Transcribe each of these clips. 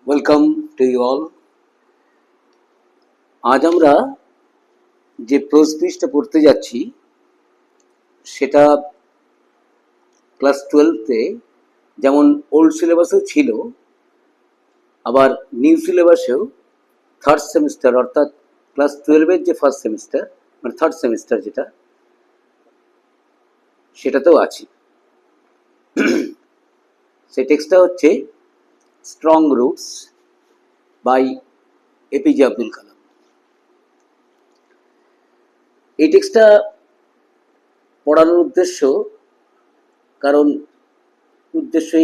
Welcome to you all. আজ আমরা যে প্রোজ পিসটা পড়তে যাচ্ছি সেটা ক্লাস 12-তে যেমন ওল্ড সিলেবাসেও ছিল, আবার নিউ সিলেবাসেও থার্ড সেমিস্টার অর্থাৎ ক্লাস 12-এর যে ফার্স্ট সেমিস্টার মানে থার্ড সেমিস্টার যেটা সেটাতেও আছে। সেই টেক্সটটা হচ্ছে strong roots by APJ Abdul Kalam. এই টেক্সটটা পড়ানোর উদ্দেশ্য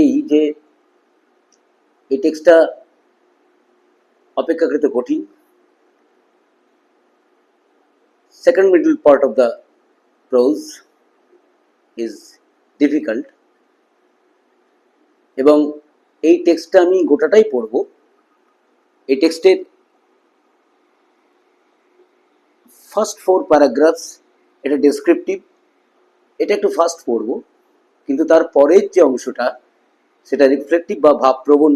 এই যে এই টেক্সটটা অপেক্ষাকৃত কঠিন। Second middle part of the pros is difficult এবং এই টেক্সটটা আমি গোটাটাই পড়ব। এই টেক্সটের ফার্স্ট 4 প্যারাগ্রাফস এটা ডেসক্রিপটিভ, এটা একটু ফাস্ট পড়ব, কিন্তু তার পরের যে অংশটা সেটা রিফ্লেকটিভ বা ভাবপ্রবণ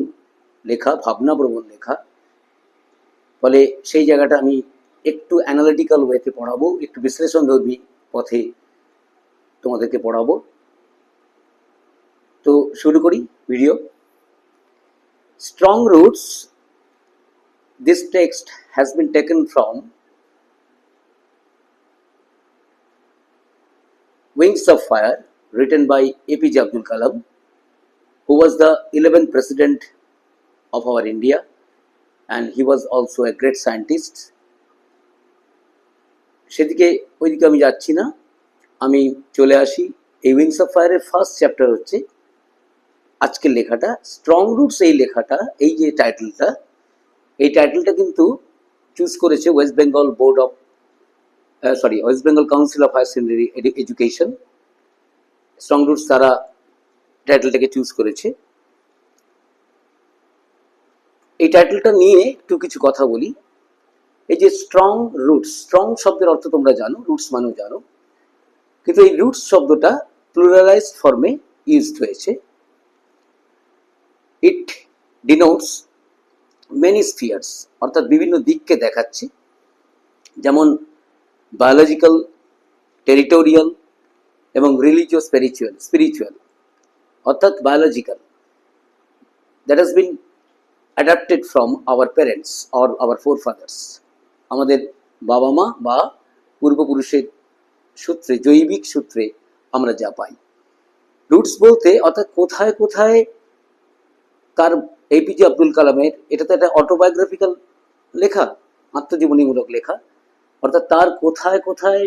লেখা, ভাবনাপ্রবণ লেখা। ফলে সেই জায়গাটা আমি একটু অ্যানালিটিক্যাল ওয়েতে পড়াবো, একটু বিশ্লেষণধর্মী পথে তোমাদেরকে পড়াবো। তো শুরু করি video. Strong roots, this text has been taken from Wings of Fire, written by APJ Abdul Kalam, who was the 11th president of our India, and he was also a great scientist. সেদিকে ওইদিকে আমি যাচ্ছি না, আমি চলে আসি এই wings of ফায়ারের ফার্স্ট চ্যাপ্টার হচ্ছে আজকের লেখাটা স্ট্রং রুটস। এই লেখাটা, এই যে টাইটেলটা, এই টাইটেলটা কিন্তু চুজ করেছে West Bengal Council of Higher Secondary Education. Strong roots তারা টাইটেলটাকে চুজ করেছে। এই টাইটেলটা নিয়ে একটু কিছু কথা বলি। এই যে স্ট্রং রুটস, স্ট্রং শব্দের অর্থ তোমরা জানো, রুটস মানেও জানো, কিন্তু এই রুটস শব্দটা প্লুরালাইজড ফর্মে ইউজড হয়েছে। ইট ডিনোটস মেনি স্ফিয়ার্স, অর্থাৎ বিভিন্ন দিককে দেখাচ্ছে, যেমন বায়োলজিক্যাল, টেরিটোরিয়াল এবং রিলিজিয়াস স্পিরিচুয়াল। অর্থাৎ biological, that has been adapted from our parents or our forefathers, আমাদের বাবা মা বা পূর্বপুরুষের সূত্রে, জৈবিক সূত্রে আমরা যা পাই। রুটস বলতে অর্থাৎ কোথায় কোথায় তার এপিজে আব্দুল কালামের, এটা তো একটা অটোবায়োগ্রাফিক্যাল লেখা, আত্মজীবনীমূলক লেখা, অর্থাৎ তার কোথায় কোথায়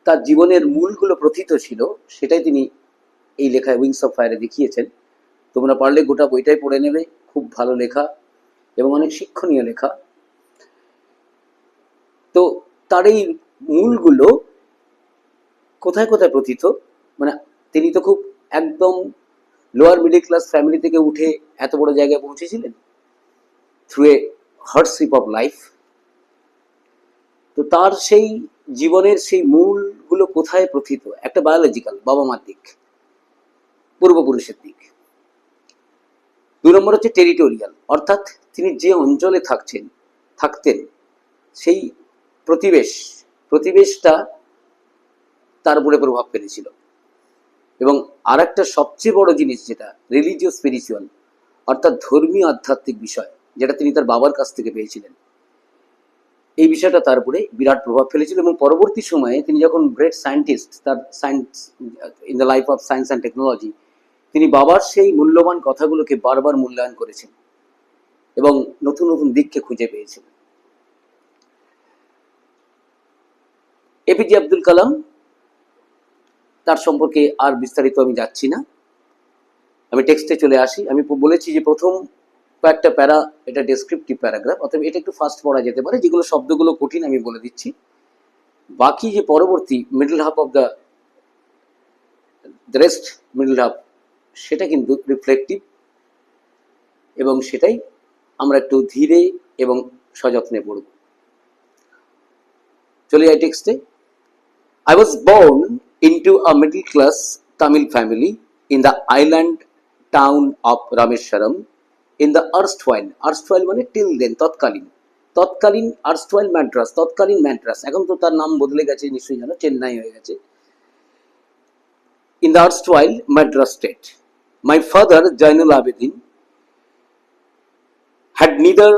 তার জীবনের মূলগুলো প্রথিত ছিল সেটাই তিনি এই লেখায় উইংস অফ ফায়ারে দেখিয়েছেন। তোমরা পারলে গোটা বইটাই পড়ে নেবে, খুব ভালো লেখা এবং অনেক শিক্ষণীয় লেখা। তো তার এই মূলগুলো কোথায় কোথায় প্রথিত, মানে তিনি তো খুব একদম লোয়ার মিডল ক্লাস ফ্যামিলি থেকে উঠে এত বড় জায়গায় পৌঁছেছিলেন through a hardship of life. তো তার সেই জীবনের সেই মূলগুলো কোথায় প্রথিত, একটা বায়োলজিক্যাল, বাবা মার দিক, পূর্বপুরুষের দিক। 2 নম্বর হচ্ছে টেরিটোরিয়াল, অর্থাৎ তিনি যে অঞ্চলে থাকতেন সেই প্রতিবেশটা তার উপরে প্রভাব ফেলেছিল। এবং আর একটা সবচেয়ে বড় জিনিস যেটা রিলিজিয়াস স্পিরিচুয়াল, অর্থাৎ ধর্মীয় আধ্যাত্মিক বিষয়, যেটা তিনি তার বাবার কাছ থেকে পেয়েছিলেন, এই বিষয়টা তার উপরে বিরাট প্রভাব ফেলেছিল। এবং পরবর্তী সময়ে তিনি যখন গ্রেট সায়েন্টিস্ট, তার science in the life of science and technology, তিনি বাবার সেই মূল্যবান কথাগুলোকে বারবার মূল্যায়ন করেছেন এবং নতুন নতুন দিককে খুঁজে পেয়েছেন। এপিজে আব্দুল কালাম, তার সম্পর্কে আর বিস্তারিত আমি যাচ্ছি না, আমি টেক্সটে চলে আসি। আমি বলেছি যে প্রথম কয়েকটা প্যারা এটা ডেসক্রিপটিভ প্যারাগ্রাফ, অর্থাৎ এটা একটু ফাস্ট পড়া যেতে পারে, যেগুলো শব্দগুলো কঠিন আমি বলে দিচ্ছি। বাকি যে পরবর্তী middle half of the rest middle half, সেটা কিন্তু রিফ্লেকটিভ এবং সেটাই আমরা একটু ধীরে এবং সযত্নে পড়ব। চলে যাই টেক্সটে। I was born into a middle class Tamil family in the island town of Rameswaram in the erstwhile মানে till then, তৎকালীন erstwhile Madras, তৎকালীন ম্যাড্রাস, এখন তো তার নাম বদলে গেছে, নিশ্চয়ই জানো, চেন্নাই হয়ে গেছে। In the erstwhile Madras state, my father Jainul Abidin had neither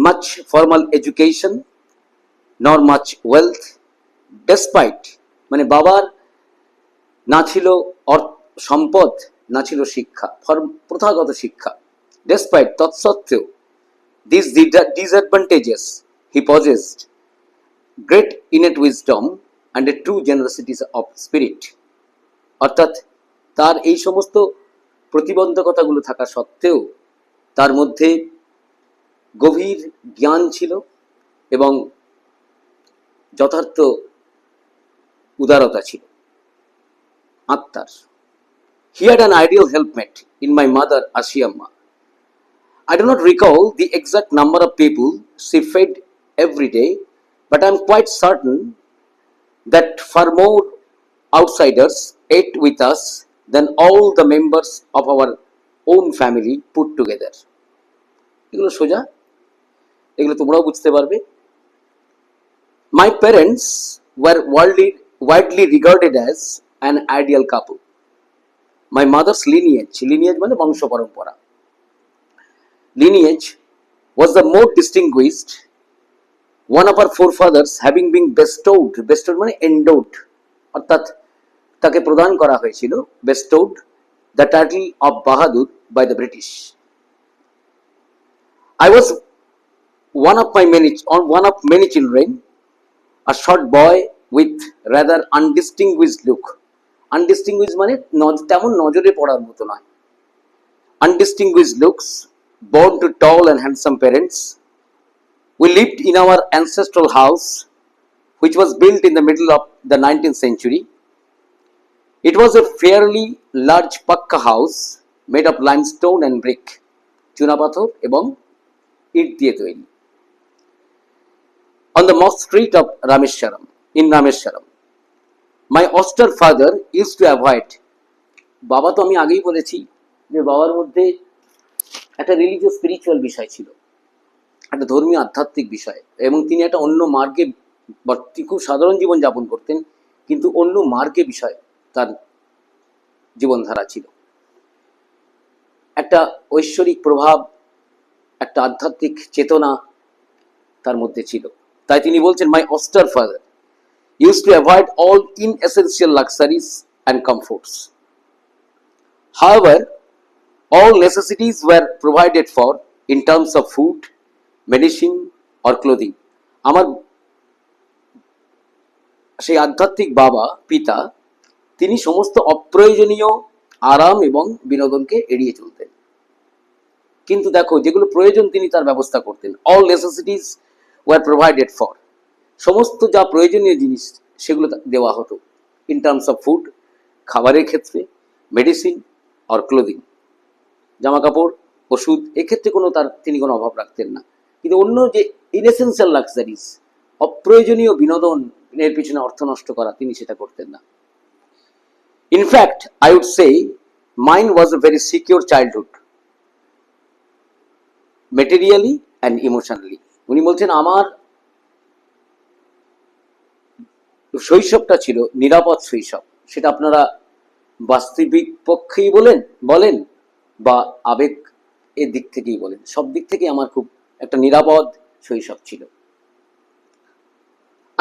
much formal education nor much wealth, despite মানে বাবার না ছিল সম্পদ, না ছিল শিক্ষা, প্রথাগত শিক্ষা, despite তৎসত্ত্বেও these disadvantages he possessed great innate wisdom and a true generosity of spirit, অর্থাৎ তার এই সমস্ত প্রতিবন্ধকতাগুলো থাকা সত্ত্বেও তার মধ্যে গভীর জ্ঞান ছিল এবং যথার্থ উদারতা ছিল আত্মার। He had an ideal helpmate in my mother Ashiamma. I do not recall the exact number of people she fed every day, but I am quite certain that far more outsiders ate with us than all the members of our own family put together. এগুলো সোজা, এগুলো তোমরাও বুঝতে পারবে। My parents were widely regarded as an ideal couple. My mother's lineage মানে বংশ পরম্পরা, lineage was the most distinguished, one of our forefathers having been bestowed মানে endowed, অর্থাৎ তাকে প্রদান করা হয়েছিল, bestowed the title of Bahadur by the British. I was one of many children, a short boy with rather undistinguished look. Undistinguished মানে তেমন নজরে পড়ার মতো নয়, undistinguished looks, born to tall and handsome parents. We lived in our ancestral house, which was built in the middle of the 19th century. It was a fairly large pakka house made of limestone and brick, চুনাপাথর এবং ইট দিয়ে তৈরি, on the mosque street of Rameshwaram, in Rameshwaram. My austere father used to avoid, বাবা তো আমি আগেই বলেছি যে বাবার মধ্যে একটা রিলিজিয়াস স্পিরিচুয়াল বিষয় ছিল, একটা ধর্মীয় আধ্যাত্মিক বিষয়, এবং তিনি একটা অন্য মার্গে, খুব সাধারণ জীবন যাপন করতেন, কিন্তু অন্য মার্গে বিষয় তার জীবনধারা ছিল, একটা ঐশ্বরিক প্রভাব, একটা আধ্যাত্মিক চেতনা তার মধ্যে ছিল। তাই তিনি বলছেন, মাই austere father used to avoid all inessential luxuries and comforts. However, all necessities were provided for in terms of food, medicine or clothing. আমার সেই আধ্যাত্মিক বাবা, পিতা, তিনি সমস্ত অপ্রয়োজনীয় আরাম এবং বিনোদনকে এড়িয়ে চলতেন, কিন্তু দেখো যেগুলো প্রয়োজন তিনি তার ব্যবস্থা করতেন। All necessities were provided for, সমস্ত যা প্রয়োজনীয় জিনিস সেগুলো দেওয়া হতো, ইন টার্মস অফ ফুড, খাবারের ক্ষেত্রে, মেডিসিন আর ক্লোদিং, জামা কাপড়, ওষুধ, এক্ষেত্রে তিনি কোনো অভাব রাখতেন না। কিন্তু অন্য যে ইনএসেন্সিয়াল লাক্সারিজ, অপ্রয়োজনীয় বিনোদনের পিছনে অর্থ নষ্ট করা, তিনি সেটা করতেন না। In fact I would say mine was a very secure childhood, materially and emotionally. উনি বলছেন আমার শৈশবটা ছিল নিরাপদ শৈশব, সেটা আপনারা বাস্তবিক পক্ষেই বলেন বা আবেগ এর দিক থেকেই বলেন, সব দিক থেকে আমার খুব একটা নিরাপদ শৈশব ছিল।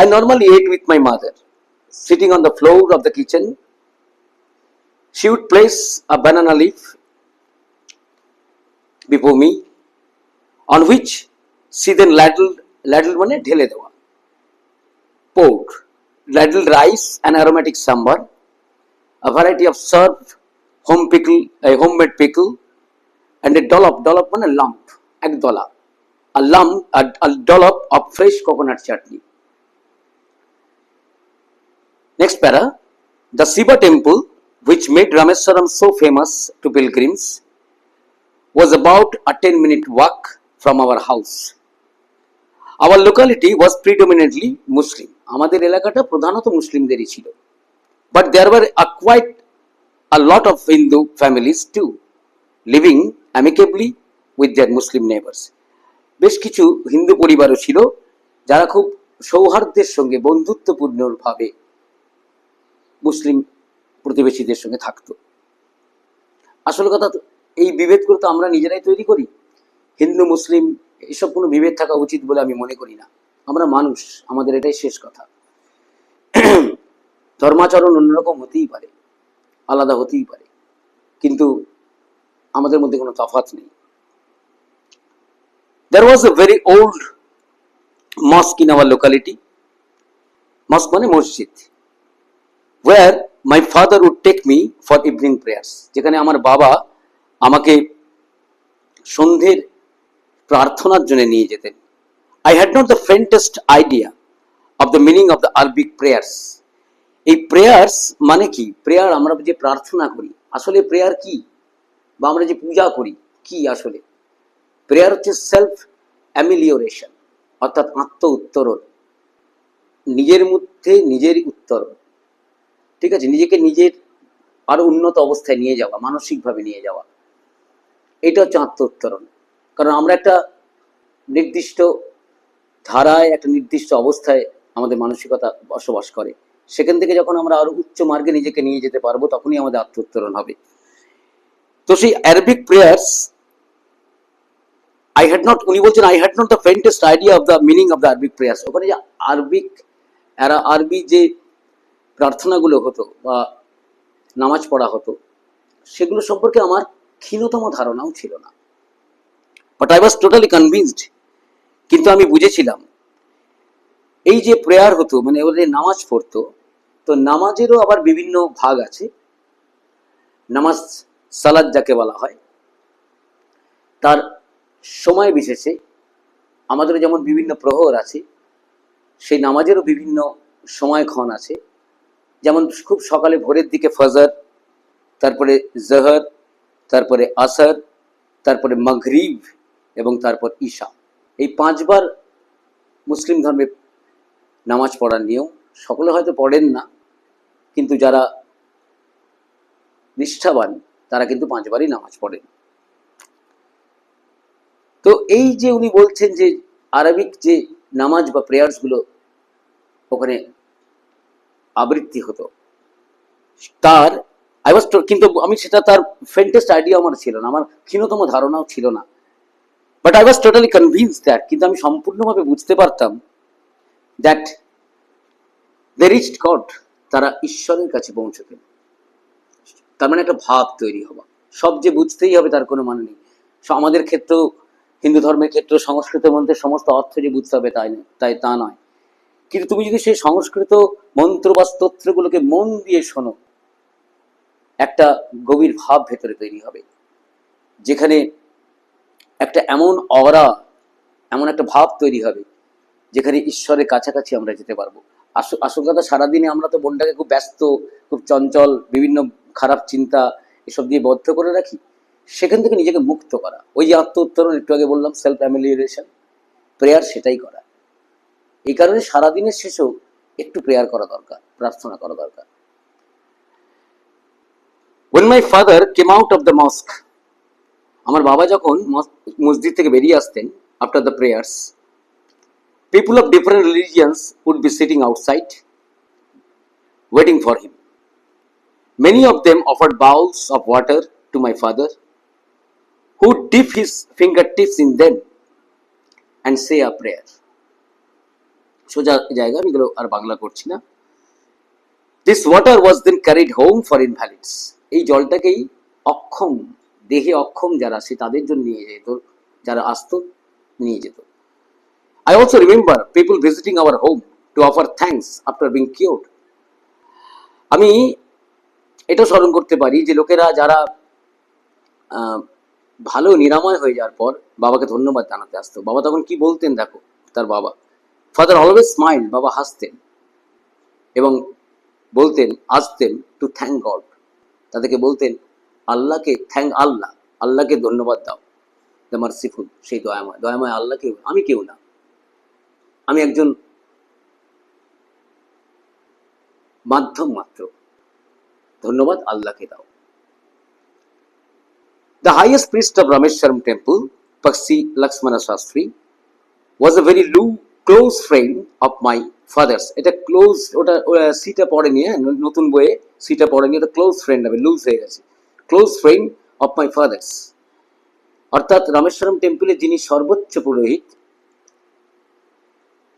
I normally ate with my mother, sitting on the floor of the kitchen. She would place a banana leaf before me, on which she then ladled মানে ঢেলে দেওয়া, poured, ladled rice and aromatic sambar, a variety of served homemade pickle, and a dollop মানে lump, এক দলা, a dollop of fresh coconut chutney. Next para, the Shiva temple, which made Rameswaram so famous to pilgrims, was about a 10-minute walk from our house. Our locality was predominantly Muslim. আমাদের এলাকাটা প্রধানত মুসলিমদেরই ছিল, but there were quite a lot of Hindu families too, living amicably with their Muslim neighbours. বেশ কিছু হিন্দু পরিবারও ছিল যারা খুব সৌহার্দ্যের সঙ্গে বন্ধুত্বপূর্ণভাবে মুসলিম প্রতিবেশীদের সঙ্গে থাকতো। আসল কথা তো এই বিভেদগুলো তো আমরা নিজেরাই তৈরি করি। হিন্দু মুসলিম এসব কোনো বিভেদ থাকা উচিত বলে আমি মনে করি না। আমরা মানুষ, আমাদের এটাই শেষ কথা। ধর্মাচরণ অন্যরকম হতেই পারে, আলাদা হতেই পারে, কিন্তু আমাদের মধ্যে কোনো তফাৎ নেই। There was a very old mosque in our locality. Mosque মানে মসজিদ, where my father would take me for evening prayers. যেখানে আমার বাবা আমাকে সন্ধ্যের প্রার্থনার জন্য নিয়ে যেতেন। I had not the faintest idea of the meaning of the Arabic prayers. এই প্রেয়ার্স মানে কি? প্রেয়ার আমরা যে প্রার্থনা করি, আসলে প্রেয়ার কি? বা আমরা যে পূজা করি কি আসলে? প্রেয়ার হচ্ছে সেলফ অ্যামিলিওরেশন, অর্থাৎ আত্ম উত্তরণ, নিজের মধ্যে নিজের উত্তরণ, ঠিক আছে, নিজেকে নিজের আরো উন্নত অবস্থায় নিয়ে যাওয়া, মানসিকভাবে নিয়ে যাওয়া, এটা হচ্ছে আত্ম উত্তরণ। কারণ আমরা একটা নির্দিষ্ট ধারায়, একটা নির্দিষ্ট অবস্থায় আমাদের মানসিকতা বসবাস করে, সেখান থেকে যখন আমরা আরো উচ্চ মার্গে নিজেকে নিয়ে যেতে পারবো, তখনই আমাদের আত্ম উত্তরণ হবে। তো সেই অ্যারবিক প্রেয়ার্স উনি বলছেন I had not the faintest idea of the meaning of the Arabic prayers. ওখানে যে আরবি যে প্রার্থনাগুলো হতো বা নামাজ পড়া হতো, সেগুলো সম্পর্কে আমার ক্ষীণতম ধারণাও ছিল না। But I was totally convinced. কিন্তু আমি বুঝেছিলাম এই যে প্রেয়ার হতো, মানে ওদের নামাজ পড়তো, তো নামাজেরও আবার বিভিন্ন ভাগ আছে। নামাজ সালাত যাকে বলা হয়, তার সময় বিশেষে আমাদের যেমন বিভিন্ন প্রহর আছে, সেই নামাজেরও বিভিন্ন সময়ক্ষণ আছে। যেমন খুব সকালে ভোরের দিকে ফজর, তারপরে জহর, তারপরে আসর, তারপরে মাগরিব এবং তারপর ঈশা। এই 5 বার মুসলিম ধর্মে নামাজ পড়ার নিয়ম। সকলে হয়তো পড়েন না, কিন্তু যারা নিষ্ঠাবান তারা কিন্তু 5 বারই নামাজ পড়েন। তো এই যে উনি বলছেন যে আরবিক যে নামাজ বা প্রেয়ার্স গুলো ওখানে আবৃত্তি হতো, তার কিন্তু আমি সেটা তার ফেন্টেস্ট আইডিয়া আমার ছিল না, আমার ক্ষীণতম ধারণাও ছিল না। But I was totally convinced that, কিন্তু আমি সম্পূর্ণভাবে বুঝতে পারতাম দ্যাট দে রিচড গড, তারা ঈশ্বরের কাছে পৌঁছতেন। তার মানে একটা ভাব তৈরি হওয়া। সব যে বুঝতেই হবে তার কোনো মানে নেই। আমাদের ক্ষেত্রেও, হিন্দু ধর্মের ক্ষেত্রে সংস্কৃতের মধ্যে সমস্ত অর্থ যে বুঝতে হবে তাই তা নয়। কিন্তু তুমি যদি সেই সংস্কৃত মন্ত্র বা স্তোত্রগুলোকে মন দিয়ে শোনো, একটা গভীর ভাব ভেতরে তৈরি হবে, যেখানে একটা এমন অরা, এমন একটা ভাব তৈরি হবে যেখানে ঈশ্বরের কাছাকাছি আমরা যেতে পারবো। আসল কথা, সারাদিনে আমরা তো মনটাকে খুব ব্যস্ত, খুব চঞ্চল, বিভিন্ন খারাপ চিন্তা এসব দিয়ে বদ্ধ করে রাখি। সেখান থেকে নিজেকে মুক্ত করা, ওই যে আত্ম উত্তরণ একটু আগে বললাম, সেলফ অ্যামিলিওরেশন, প্রেয়ার সেটাই করা। এই কারণে সারাদিনের শেষেও একটু প্রেয়ার করা দরকার, প্রার্থনা করা দরকার। When my father came out of the mosque, আমার বাবা যখন মসজিদ থেকে বেরিয়ে আসতেন after the prayers, people of different religions would be sitting outside waiting for him. Many of them offered bowls of water to my father, who would dip his fingertips in them and say a prayer. সোজা জায়গা, আমি এগুলো আর বাংলা করছি না। This water was then carried home for invalids. এই জলটাকেই অক্ষম, দেহে অক্ষম যারা, সে তাদের জন্য নিয়ে যেত, যারা আসতো নিয়ে যেত। I also remember people visiting our home to offer thanks after being cured. আমি এটা স্মরণ করতে পারি যে লোকেরা যারা ভালো নিরাময় হয়ে যাওয়ার পর বাবাকে ধন্যবাদ জানাতে আসতো। বাবা তখন কি বলতেন দেখো, তার বাবা, ফাদার অলওয়েজ স্মাইল, বাবা হাসতেন এবং বলতেন, আসতেন টু থ্যাংক গড, তাদেরকে বলতেন আল্লাহকে আল্লাহকে ধন্যবাদ দাও, দ্য মার্সিফুল, সেই দয়াময় আল্লাহকে, আমি কেউ না, আমি একজন মাধ্যম মাত্র, ধন্যবাদ আল্লাহকে দাও। The highest priest of Rameshwaram temple Paksi Lakshmana Shastri was a very close friend of my father's. এটা ক্লোজ, ওটা সিটা পড়েনি, হ্যাঁ, নতুন বইয়ে সিটা পড়েনি, ওটা ক্লোজ ফ্রেন্ড হবে, লুজ হয়ে গেছে, close friend of my father's. অর্থাৎ রামেশ্বরম টেম্পলে যিনি সর্বোচ্চ পুরোহিত,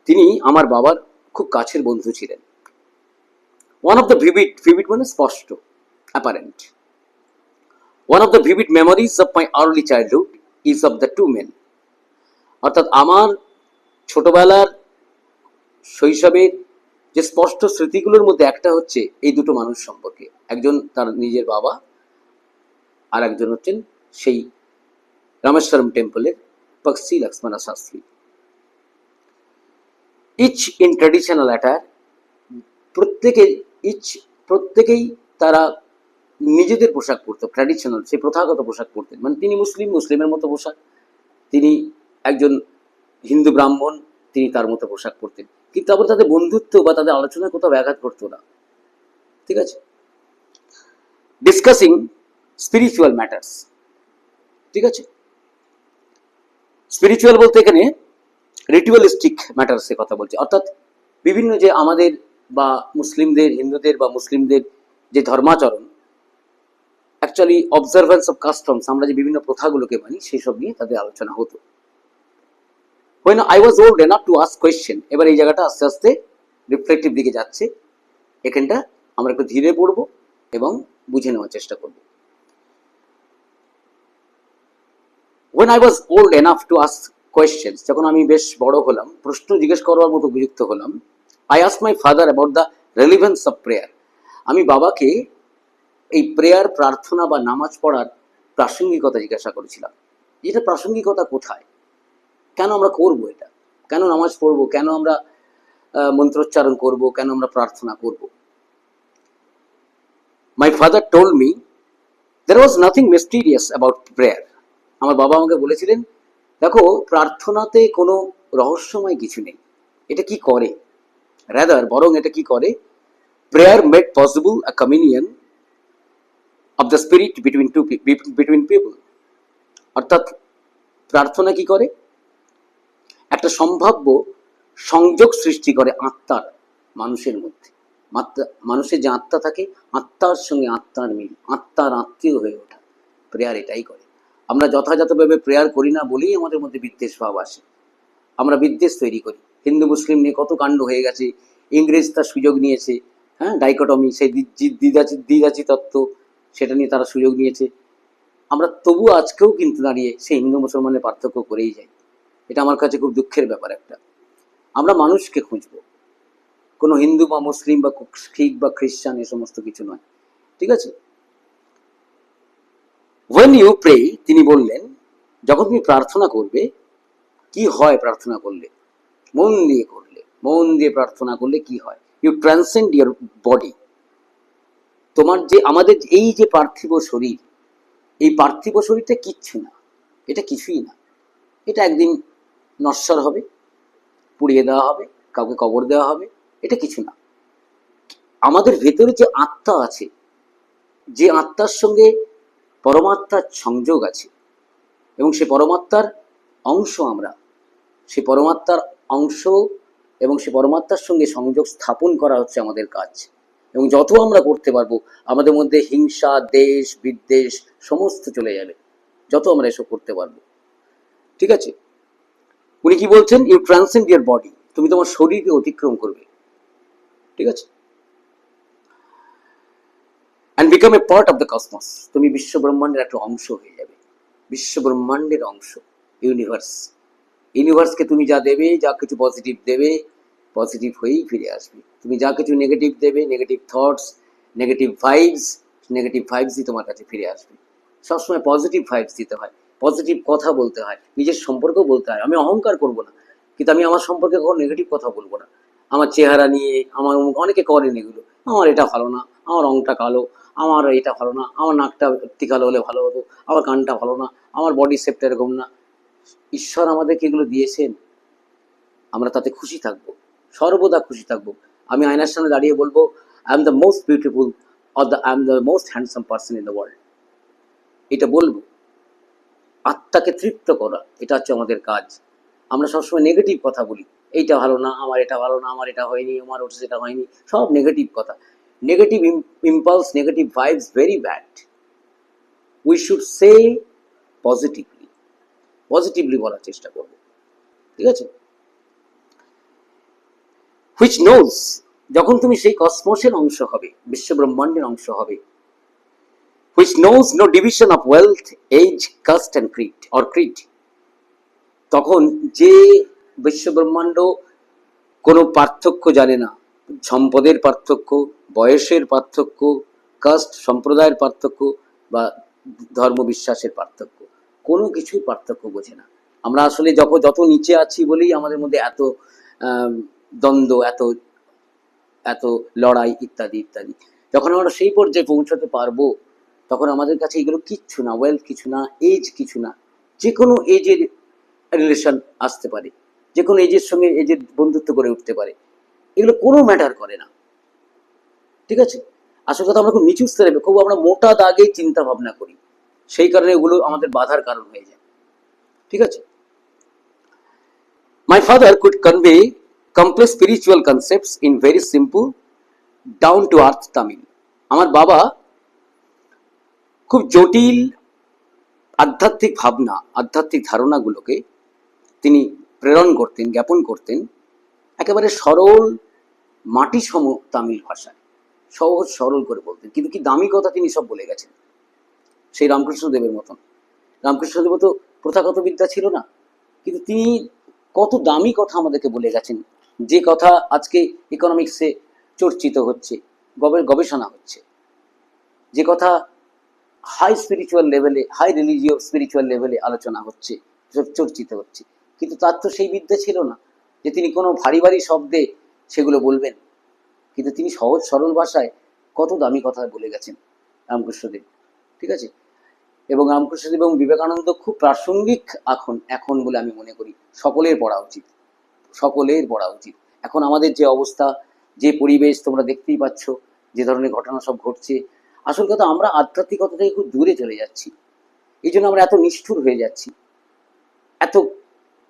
তিনি আমার বাবার খুব কাছের বন্ধু ছিলেন। ওয়ান অফ দ্য ভিভিড মানে স্পষ্ট, apparent, one of the vivid memories of my early childhood is of the two men. অর্থাৎ আমার ছোটবেলার শৈশবের যে স্পষ্ট স্মৃতিগুলোর মধ্যে একটা হচ্ছে এই দুটো মানুষ সম্পর্কে, একজন তার নিজের বাবা, আর একজন হচ্ছেন সেই রামেশ্বরম টেম্পলের Pakshi Lakshmana Sastri. Each in traditional attire, প্রত্যেকেই তারা নিজেদের পোশাক পরত, ট্র্যাডিশনাল, সেই প্রথাগত পোশাক পরতেন। মানে তিনি মুসলিমের মতো পোশাক, তিনি একজন হিন্দু ব্রাহ্মণ, তিনি তার মতো পোশাক পরতেন, কিন্তু আবার তাদের বন্ধুত্ব বা তাদের আলোচনায় কোথাও ব্যাঘাত করতো না। ঠিক আছে। ডিসকাসিং স্পিরিচুয়াল ম্যাটার্স, ঠিক আছে। স্পিরিচুয়াল বলতে এখানে রিচুয়ালিস্টিক ম্যাটার্সের কথা বলছে, অর্থাৎ বিভিন্ন যে আমাদের বা মুসলিমদের, হিন্দুদের বা মুসলিমদের যে ধর্মাচরণ, অ্যাকচুয়ালি অবজারভেন্স অফ কাস্টমস, আমরা যে বিভিন্ন প্রথাগুলোকে মানি, সেই সব নিয়ে তাদের আলোচনা হতো। When I was old enough to ask question, এবার এই জায়গাটা আস্তে আস্তে রিফ্লেক্টিভ দিকে যাচ্ছে, এখানটা আমরা একটু ধীরে পড়বো এবং বুঝে নেওয়ার চেষ্টা করব। When I was old enough to ask questions, যখন আমি বেশ বড় হলাম, প্রশ্ন জিজ্ঞেস করবার মতো উপযুক্ত হলাম, I asked my father about the relevance of prayer. আমি বাবাকে এই প্রেয়ার, প্রার্থনা বা নামাজ পড়ার প্রাসঙ্গিকতা জিজ্ঞাসা করেছিলাম। এটা প্রাসঙ্গিকতা কোথায়, কেন আমরা করব এটা, কেন নামাজ পড়বো, কেন আমরা মন্ত্রোচ্চারণ করব, কেন আমরা প্রার্থনা করব। My father told me there was nothing mysterious about prayer. আমার বাবা আমাকে বলেছিলেন, দেখো প্রার্থনাতে কোনো রহস্যময় কিছু নেই, এটা কি করে, রাদার বরং এটা কি করে, prayer made possible a communion of the spirit between people. অর্থাৎ প্রার্থনা কি করে, একটা সম্ভাব্য সংযোগ সৃষ্টি করে আত্মার, মানুষের মধ্যে। মানুষের যে আত্মা থাকে, আত্মার সঙ্গে আত্মার মিল, আত্মার আত্মীয় হয়ে ওঠা, প্রেয়ার এটাই করে। আমরা যথাযথভাবে প্রেয়ার করি না বলেই আমাদের মধ্যে বিদ্বেষ ভাব আসে, আমরা বিদ্বেষ তৈরি করি। হিন্দু মুসলিম নিয়ে কত কাণ্ড হয়ে গেছে, ইংরেজ তার সুযোগ নিয়েছে, হ্যাঁ, ডাইকটমি, সেই দ্বিজাতি তত্ত্ব, সেটা নিয়ে তারা সুযোগ নিয়েছে। আমরা তবু আজকেও কিন্তু দাঁড়িয়ে সেই হিন্দু মুসলমানের পার্থক্য করেই যাই। এটা আমার কাছে খুব দুঃখের ব্যাপার একটা। আমরা মানুষকে খুঁজবো, কোনো হিন্দু বা মুসলিম বা শিখ বা খ্রিস্টান এ সমস্ত কিছু নয়, ঠিক আছে। when you pray, তিনি বললেন, যখন তুমি প্রার্থনা করবে, কি হয় প্রার্থনা করলে, মন দিয়ে করলে, মন দিয়ে প্রার্থনা করলে কি হয়, ইউ ট্রান্সেন্ড ইয়োর বডি। তোমার যে আমাদের এই যে পার্থিব শরীর, এই পার্থিব শরীরটা কিচ্ছু না, এটা কিছুই না, এটা একদিন নশ্বর হবে, পুড়িয়ে দেওয়া হবে, কাউকে কবর দেওয়া হবে, এটা কিছু না। আমাদের ভেতরে যে আত্মা আছে, যে আত্মার সঙ্গে পরমাত্মার সংযোগ আছে, এবং সে পরমাত্মার অংশ আমরা, সে পরমাত্মার অংশ এবং সে পরমাত্মার সঙ্গে সংযোগ স্থাপন করা হচ্ছে আমাদের কাজ। এবং যত আমরা করতে পারবো, আমাদের মধ্যে হিংসা, দেশ, বিদ্বেষ সমস্ত চলে যাবে, যত আমরা এসব করতে পারবো, ঠিক আছে। উনি কি বলছেন, ইউ ট্রান্সেন্ড ইয়োর বডি, তুমি তোমার শরীরকে অতিক্রম করবে, ঠিক আছে, and become a part of the cosmos, তুমি বিশ্ব ব্রহ্মাণ্ডের একটা অংশ হয়ে যাবে, বিশ্ব ব্রহ্মাণ্ডের অংশ, ইউনিভার্সকে তুমি যা দেবে, যা কিছু পজিটিভ দেবে, পজিটিভ হয়েই ফিরে আসবে। তুমি যা কিছু নেগেটিভ দেবে, নেগেটিভ থটস, নেগেটিভ ভাইবসই তোমার কাছে ফিরে আসবে। সবসময় পজিটিভ ভাইবস দিতে হয়, পজিটিভ কথা বলতে হয়, নিজের সম্পর্কেও বলতে হয়। আমি অহংকার করবো না, কিন্তু আমি আমার সম্পর্কে কখনো নেগেটিভ কথা বলবো না। আমার চেহারা নিয়ে, আমার অনেকে করেন এগুলো, আমার এটা ভালো না, আমার রংটা কালো, আমার এটা ভালো না, আমার নাকটা একটি কালো হলে ভালো হতো, আমার কানটা ভালো না, আমার বডি শেপটা এরকম না। ঈশ্বর আমাদেরকে এগুলো দিয়েছেন, আমরা তাতে খুশি থাকবো, সর্বদা খুশি থাকবো। আমি আয়নার সামনে দাঁড়িয়ে বলবো, I am the most beautiful or I am the most handsome person in the world, এটা বলবো। আত্মাকে তৃপ্ত করা, এটা হচ্ছে আমাদের কাজ। আমরা সবসময় নেগেটিভ কথা বলি, এইটা ভালো না, আমার এটা ভালো না, আমার এটা হয়নি, আমার ওটা সেটা হয়নি, সব নেগেটিভ কথা। Negative impulse, negative vibes very bad. We should say positively, positively বলার চেষ্টা করব, ঠিক আছে? হুইচ নোজ, যখন তুমি সেই কসমোসের অংশ হবে, বিশ্ব ব্রহ্মাণ্ডের অংশ হবে, which knows no division of wealth, age, caste and creed or creed, তখন যে বিশ্বব্রহ্মাণ্ড কোনো পার্থক্য জানে না, সম্পদের পার্থক্য, বয়সের পার্থক্য, কাস্ট সম্প্রদায়ের পার্থক্য বা ধর্ম বিশ্বাসের পার্থক্য, কোনো কিছুই পার্থক্য বোঝে না। আমরা আসলে যত নিচে আছি বলেই আমাদের মধ্যে এত দ্বন্দ্ব, এত এত লড়াই ইত্যাদি ইত্যাদি। যখন আমরা সেই পর্যায়ে পৌঁছাতে পারবো, তখন আমাদের কাছে এগুলো কিচ্ছু না, ওয়েলথ কিছু না, এজ কিছু না। যে কোনো এজের রিলেশন আসতে পারে, যে কোনো এজের সঙ্গে এজের বন্ধুত্ব করে উঠতে পারে, এগুলো কোনো ম্যাটার করে না, ঠিক আছে? আসল কথা আমরা খুব নিচু স্তরে, খুব আমরা মোটা দাগেই চিন্তা ভাবনা করি, সেই কারণে এগুলো আমাদের বাধার কারণ হয়ে যায়, ঠিক আছে? My father could convey complex spiritual concepts in very simple, down to earth Tamil. আমার বাবা খুব জটিল আধ্যাত্মিক ভাবনা, আধ্যাত্মিক ধারণাগুলোকে তিনি প্রেরণ করতেন, জ্ঞাপন করতেন একেবারে সরল মাটি সম তামিল ভাষায়, সহজ সরল করে বলতেন। কিন্তু কি দামি কথা তিনি সব বলে গেছেন, সেই রামকৃষ্ণদেবের মতন। রামকৃষ্ণদেব তো প্রথাগত বিদ্যা ছিল না, কিন্তু তিনি কত দামি কথা আমাদেরকে বলে গেছেন, যে কথা আজকে ইকোনমিক্সে চর্চিত হচ্ছে, গবেষণা হচ্ছে, যে কথা হাই স্পিরিচুয়াল লেভেলে, হাই রিলিজিয়াস স্পিরিচুয়াল লেভেলে আলোচনা হচ্ছে, চর্চিত হচ্ছে। কিন্তু তার তো সেই বিদ্যা ছিল না যে তিনি কোনো ভারী ভারী শব্দে সেগুলো বলবেন, কিন্তু তিনি সহজ সরল ভাষায় কত দামি কথা বলে গেছেন রামকৃষ্ণদেব, ঠিক আছে? এবং রামকৃষ্ণদেব এবং বিবেকানন্দ খুব প্রাসঙ্গিক এখন বলে আমি মনে করি। সকলের পড়া উচিত, সকলের পড়া উচিত। এখন আমাদের যে অবস্থা, যে পরিবেশ তোমরা দেখতেই পাচ্ছ, যে ধরনের ঘটনা সব ঘটছে, আসল কথা আমরা আধ্যাত্মিকতা থেকে খুব দূরে চলে যাচ্ছি। এই জন্য আমরা এত নিষ্ঠুর হয়ে যাচ্ছি, এত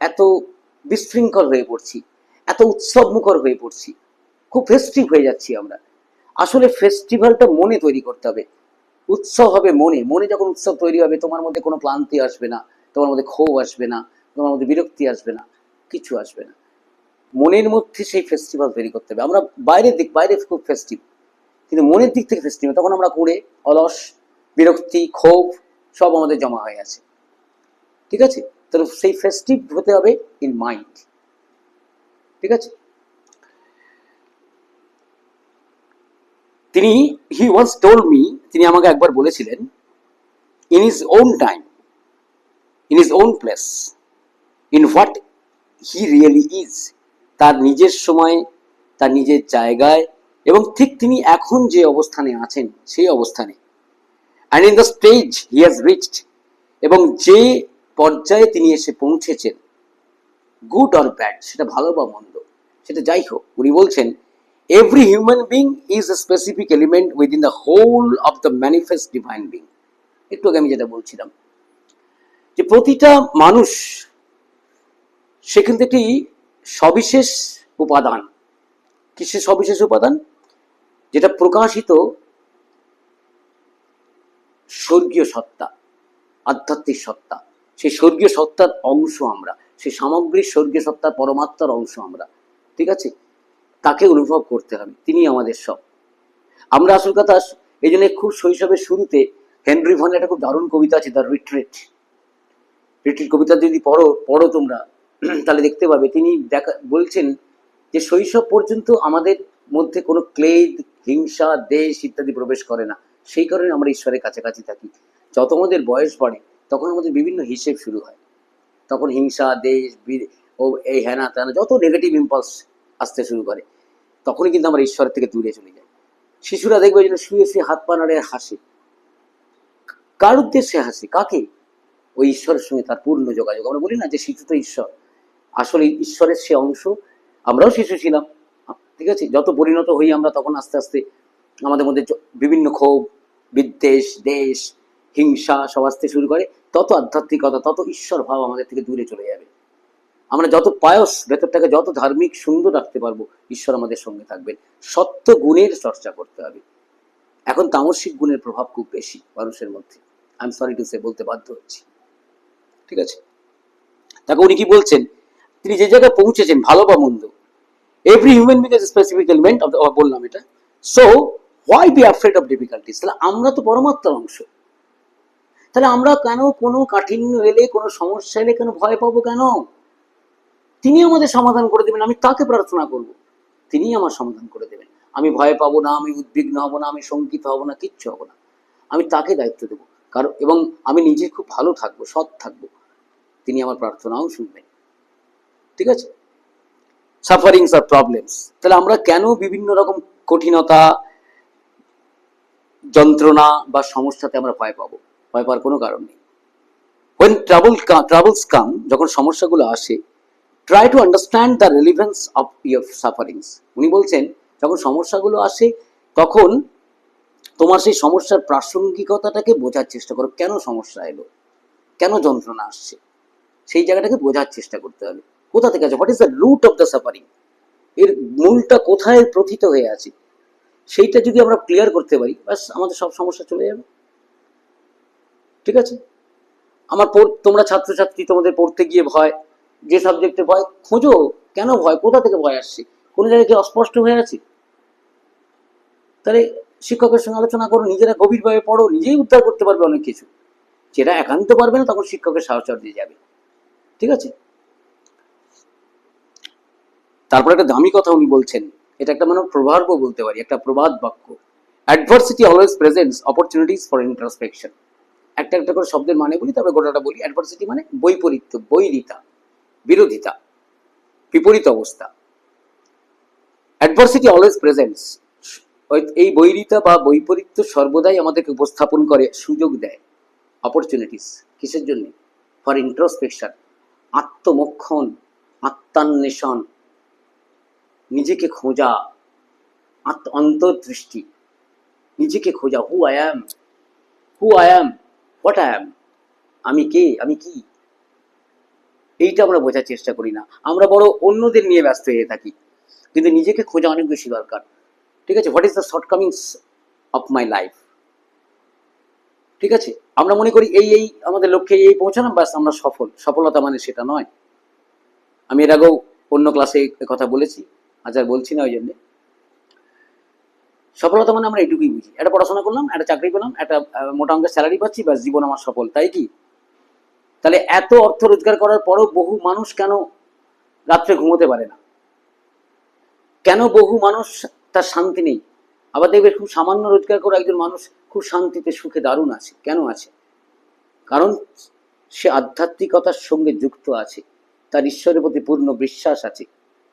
এত বিশৃঙ্খল হয়ে পড়ছি, এত উৎসব মুখর হয়ে পড়ছি, খুব ফেস্টিভ হয়ে যাচ্ছি আমরা। আসলে ফেস্টিভ্যালটা মনে তৈরি করতে হবে, উৎসব হবে মনে। মনে যখন উৎসব তৈরি হবে, তোমার মধ্যে কোনো ক্লান্তি আসবে না, তোমার মধ্যে ক্ষোভ আসবে না, তোমার মধ্যে বিরক্তি আসবে না, কিছু আসবে না। মনের মধ্যে সেই ফেস্টিভ্যাল তৈরি করতে হবে। আমরা বাইরে খুব ফেস্টিভ, কিন্তু মনের দিক থেকে ফেস্টিভ, তখন আমরা কুঁড়ে, অলস, বিরক্তি, ক্ষোভ সব আমাদের জমা হয়ে আছে, ঠিক আছে? তাহলে সেই ফেস্টিভ হতে হবে ইন মাইন্ড, ঠিক আছে? হি ওয়ান্স টোল্ড মি, তিনি আমাকে একবার বলেছিলেন, in his own time, in his own place, in what he really is, তার নিজের সময়, তার নিজের জায়গায়, এবং ঠিক তিনি এখন যে অবস্থানে আছেন সেই অবস্থানে, and in the stage he has reached, এবং যে পর্যায়ে তিনি এসে পৌঁছেছেন, গুড অর ব্যাড, সেটা ভালো বা মন্দ, সেটা যাই হোক, উনি বলছেন every human being is a specific element within the whole of the manifest divine being. একটু আগে আমি যেটা বলছিলাম, যে প্রতিটা মানুষ সে কিন্তু একটি সবিশেষ উপাদান। কিসের সবিশেষ উপাদান? যেটা প্রকাশিত স্বর্গীয় সত্তা, আধ্যাত্মিক সত্তা, সেই স্বর্গীয় সত্তার অংশ আমরা, সেই সামগ্রিক স্বর্গীয় সত্তার পরমাত্মার অংশ আমরা, ঠিক আছে? তাকে অনুভব করতে হবে, তিনি আমাদের সব। আমরা আসল কথা, এই জন্য খুব শৈশবের শুরুতে হেনরি ভনের একটা খুব দারুণ কবিতা আছে, দ্য রিট্রিট। রিট্রিট কবিতা যদি পড়ো তোমরা, তাহলে দেখতে পাবে তিনি বলছেন যে শৈশব পর্যন্ত আমাদের মধ্যে কোনো ক্লেদ, হিংসা, দেশ ইত্যাদি প্রবেশ করে না। সেই কারণে আমরা ঈশ্বরের কাছাকাছি থাকি। যত আমাদের বয়স বাড়ে, তখন আমাদের বিভিন্ন হিসেব শুরু হয়, তখন হিংসা, দেশ, ও এই হ্যানা ত্যানা যত নেগেটিভ ইম্পালস আসতে শুরু করে, তখনই কিন্তু আমরা ঈশ্বরের থেকে দূরে চলে যাই। শিশুরা দেখবে যেন শুয়ে শুয়ে হাত পা নাড়ে হাসে, কার উদ্দেশ্যে হাসে? কাকে? ওই ঈশ্বরের সঙ্গে তার পূর্ণ যোগাযোগ। আমরা বলি না যে শিশু তো ঈশ্বর, আসলে ঈশ্বরের সে অংশ। আমরাও শিশু ছিলাম, ঠিক আছে? যত পরিণত হই আমরা, তখন আস্তে আস্তে আমাদের মধ্যে বিভিন্ন ক্ষোভ, বিদ্বেষ, দেশ, হিংসা সব আসতে শুরু করে। তত আধ্যাত্মিকতা, তত ঈশ্বর ভাব আমাদের থেকে দূরে চলে যাবে। আমরা যত পায়স, ভেতরটাকে যত ধার্মিক সুন্দর রাখতে পারবো, ঈশ্বর আমাদের সঙ্গে থাকবেন। সত্য গুণের চর্চা করতে হবে। এখন তামসিক গুণের প্রভাব খুব বেশি মানুষের মধ্যে, I am sorry to say, বলতে বাধ্য হচ্ছি। ঠিক আছে, তাকে উনি কি বলছেন, তিনি যে জায়গায় পৌঁছেছেন, ভালো বা মন্দ, every human being is specific element of, বললাম এটা। So why be afraid of difficulties? তাহলে আমরা তো পরমাত্মার অংশ, তাহলে আমরা কেন কোনো কাঠিন্য এলে, কোনো সমস্যা এলে কেন ভয় পাবো কেন? তিনি আমাদের সমাধান করে দেবেন, আমি তাকে প্রার্থনা করব, তিনি আমার সমাধান করে দেবেন। আমি ভয় পাবো না, আমি উদ্বিগ্ন হব না, আমি শঙ্কিত হব না, কিচ্ছু হব না। আমি তাকে দায়িত্ব দেবো, কারণ এবং আমি নিজে খুব ভালো থাকবো, সৎ থাকবো, তিনি আমার প্রার্থনাও শুনবেন। ঠিক আছে, সাফারিংস আর প্রবলেমস, তাহলে আমরা কেন বিভিন্ন রকম কঠিনতা, যন্ত্রণা বা সমস্যাতে আমরা ভয় পাবো? ভয় পাওয়ার কোনো কারণ নেই। when troubles come, যখন সমস্যাগুলো আসে, try to understand the relevance of your sufferings. উনি বলছেন, যখন সমস্যাগুলো আসে তখন তোমার সেই সমস্যার প্রাসঙ্গিকতাটাকে বোঝার চেষ্টা করো। কেন সমস্যা এলো, কেন যন্ত্রণা আসছে, সেই জায়গাটাকে বোঝার চেষ্টা করতে হবে। কোথা থেকে আছে, what is the root of the suffering, এর মূলটা কোথায় প্রথিত হয়ে আছে, সেইটা যদি আমরা ক্লিয়ার করতে পারি, ব্যাস আমাদের সব সমস্যা চলে যাবে। ঠিক আছে, তোমরা ছাত্রছাত্রী, তোমাদের পড়তে গিয়ে ভয়, যে সাবজেক্টে ভয়, খোঁজো কেন ভয়, কোথা থেকে ভয় আসছে, কোনো জায়গায় কি অস্পষ্ট হয়ে আছে, তাহলে শিক্ষকের সঙ্গে আলোচনা করো, নিজেরা গভীরভাবে পড়ো, নিজেই উদ্ধার করতে পারবে অনেক কিছু। যেটা একান্ত পারবে না, তখন শিক্ষকের সাহচর্যে যাবে। ঠিক আছে, তারপর একটা দামি কথা উনি বলছেন, এটা একটা মানে প্রভার্ব বলতে পারি, একটা প্রবাদ বাক্য। Adversity always presents opportunities for introspection. একটা একটা করে শব্দের মানে বলি, তারপরে গোটাটা বলি। অ্যাডভার্সিটি মানে বৈপরীত্য, বৈরিতা, বিরোধিতা, বিপরীত অবস্থা। অ্যাডভার্সিটি অলওয়েজ প্রেজেন্টস, এই বৈরিতা বা বৈপরীত্য সর্বদাই আমাদেরকে উপস্থাপন করে, সুযোগ দেয়। অপরচুনিটিস কিসের জন্য? ফর ইন্ট্রোস্পেকশন, আত্মমক্ষণ, আত্মান্বেষণ, নিজেকে খোঁজা, অন্তর্দৃষ্টি, নিজেকে খোঁজা। Who I am, what I am, আমি কে, আমি কি, এইটা আমরা বোঝার চেষ্টা করি না। আমরা বড় অন্যদের নিয়ে ব্যস্ত হয়ে থাকি, কিন্তু নিজেকে খোঁজা অনেক বেশি দরকার। ঠিক আছে, what is the shortcomings of my life. ঠিক আছে, আমরা মনে করি এই আমাদের লক্ষ্যে এই পৌঁছালাম, ব্যাস আমরা সফল। সফলতা মানে সেটা নয়। আমি এর আগেও অন্য ক্লাসে কথা বলেছি, আজ আর বলছি না। ওই জন্যে সফলতা মানে আমরা এইটুকুই বুঝি, একটা পড়াশোনা করলাম, একটা চাকরি পেলাম, একটা মোটা অঙ্কের স্যালারি পাচ্ছি, ব্যাস জীবন আমার সফল, তাই কি? তাহলে এত অর্থ রোজগার করার পরও বহু মানুষ কেন রাত্রে ঘুমোতে পারে না? কেন বহু মানুষ তার শান্তি নেই? আবার দেখবে খুব সামান্য রোজগার করে একজন মানুষ খুব শান্তিতে, সুখে, দারুণ আছে। কেন আছে? কারণ সে আধ্যাত্মিকতার সঙ্গে যুক্ত আছে, তার ঈশ্বরের প্রতি পূর্ণ বিশ্বাস আছে,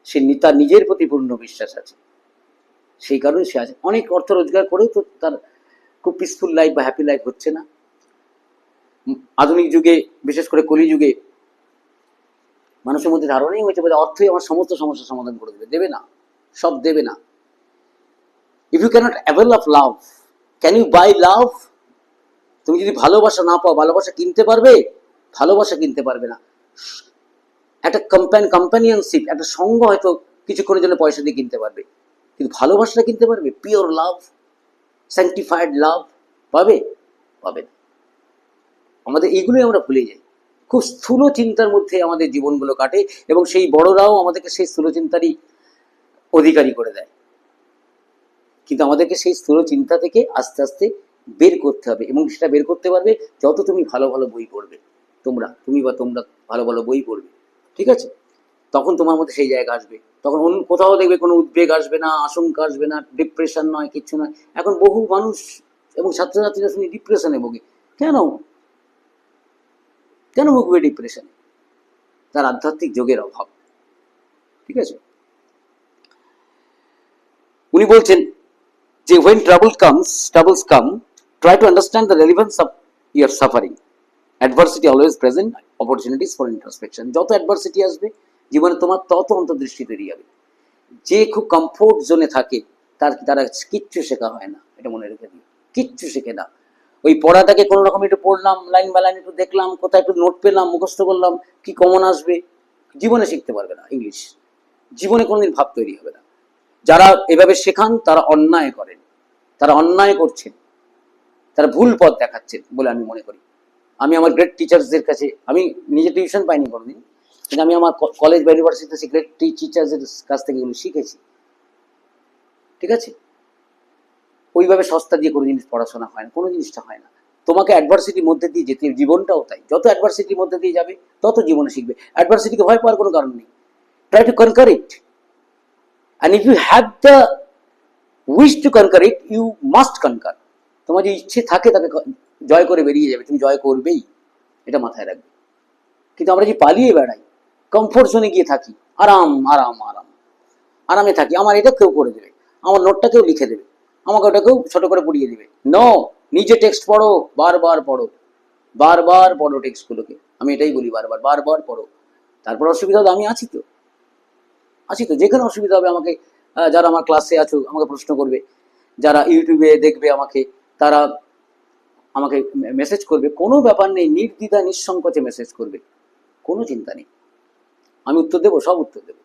সে তার নিজের প্রতি পূর্ণ বিশ্বাস আছে, সেই কারণে সে আছে। অনেক অর্থ রোজগার করেও তো তার খুব পিসফুল লাইফ বা হ্যাপি লাইফ হচ্ছে না। আধুনিক যুগে, বিশেষ করে কলি যুগে, মানুষের মধ্যে ধারণাই হয়েছে যে অর্থই আমার সমস্ত সমস্যার সমাধান করে দেবে। দেবে না, সব দেবে না। If you cannot avail of love, can you buy love? তুমি যদি ভালোবাসা না পাও, ভালোবাসা কিনতে পারবে? ভালোবাসা কিনতে পারবে না। একটা কম্প্যানিয়নশিপ, একটা সঙ্গ হয়তো কিছুক্ষণের জন্য পয়সা দিয়ে কিনতে পারবে, কিন্তু ভালোবাসাটা কিনতে পারবে? পিওর লাভ, স্যাংটিফাইড লাভ পাবে? পাবে না। আমাদের এইগুলোই আমরা ভুলে যাই। খুব স্থূল চিন্তার মধ্যে আমাদের জীবনগুলো কাটে, এবং সেই বড়রাও আমাদেরকে সেই স্থূল চিন্তারই অধিকারী করে দেয়। কিন্তু আমাদেরকে সেই স্থূল চিন্তা থেকে আস্তে আস্তে বের করতে হবে, এবং সেটা বের করতে পারবে যত তুমি ভালো ভালো বই পড়বে। তুমি ভালো ভালো বই পড়বে। ঠিক আছে, তখন তোমার মধ্যে সেই জায়গা আসবে। তখন অন্য কোথাও দেখবে কোনো উদ্বেগ আসবে না, আশঙ্কা আসবে না, ডিপ্রেশন নয়, কিচ্ছু নয়। এখন বহু মানুষ এবং ছাত্রছাত্রীরা শুনি ডিপ্রেশনে ভোগে। কেন কেন ভুগবে ডিপ্রেশনে? তার আধ্যাত্মিক যোগের অভাব। ঠিক আছে, উনি বলছেন যে when troubles come, try to understand the relevance of your suffering. Adversity always present opportunities for introspection. যত অ্যাডভার্সিটি আসবে জীবনে, তোমার তত অন্তর্দৃষ্টি তৈরি হবে। যে খুব কমফোর্ট জোনে থাকে, তারা কিচ্ছু শেখা হয় না, এটা মনে রেখে দিই, কিচ্ছু শেখে না। ওই পড়াটাকে কোনো রকম একটু পড়লাম, লাইন বা লাইন একটু দেখলাম, কোথায় একটু নোট পেলাম, মুখস্থ করলাম, কি কমন আসবে, জীবনে শিখতে পারবে না ইংলিশ। জীবনে কোনোদিন ভাব তৈরি হবে না। যারা এভাবে শেখান তারা অন্যায় করেন, তারা অন্যায় করছেন, তারা ভুল পথ দেখাচ্ছেন বলে আমি মনে করি। আমি আমার গ্রেট টিচার্সদের কাছে, আমি নিজে টিউশন পাইনি কোনোদিন, কিন্তু আমি আমার কলেজ বা ইউনিভার্সিটিতে গ্রেট টিচার্সদের কাছ থেকে এগুলো শিখেছি। ঠিক আছে, ওইভাবে সস্তা দিয়ে কোনো জিনিস পড়াশোনা হয় না, কোনো জিনিসটা হয় না। তোমাকে অ্যাডভার্সিটির মধ্যে দিয়ে যেতে, জীবনটাও তাই, যত অ্যাডভার্সিটির মধ্যে দিয়ে যাবে তত জীবনে শিখবে। অ্যাডভার্সিটিকে ভয় পাওয়ার কোনো কারণ নেই। Try to conquer it, and if you have the wish to conquer it, you must conquer. তোমার যে ইচ্ছে থাকে তাকে জয় করে বেরিয়ে যাবে, তুমি জয় করবেই, এটা মাথায় রাখবে। কিন্তু আমরা যে পালিয়ে বেড়াই, কমফোর্ট জোনে গিয়ে থাকি, আরাম আরাম আরাম, আরামে থাকি, আমার এটা কেউ করে দেবে, আমার নোটটা কেউ লিখে দেবে, আমাকে ওটা কেউ ছোট করে পড়িয়ে দেবে। নো, নিজে টেক্সট পড়ো, বারবার পড়ো, বারবার পড়ো টেক্সটগুলোকে। আমি এটাই বলি, বারবার বারবার পড়ো। তারপর অসুবিধা হবে, আমি আছি তো, আছি তো, যেখানে অসুবিধা হবে আমাকে, যারা আমার ক্লাসে আছো আমাকে প্রশ্ন করবে, যারা ইউটিউবে দেখবে আমাকে, তারা আমাকে মেসেজ করবে, কোনো ব্যাপার নেই, নির্দ্বিধা নিঃসংকোচে মেসেজ করবে, কোনো চিন্তা নেই, আমি উত্তর দেবো, সব উত্তর দেবো।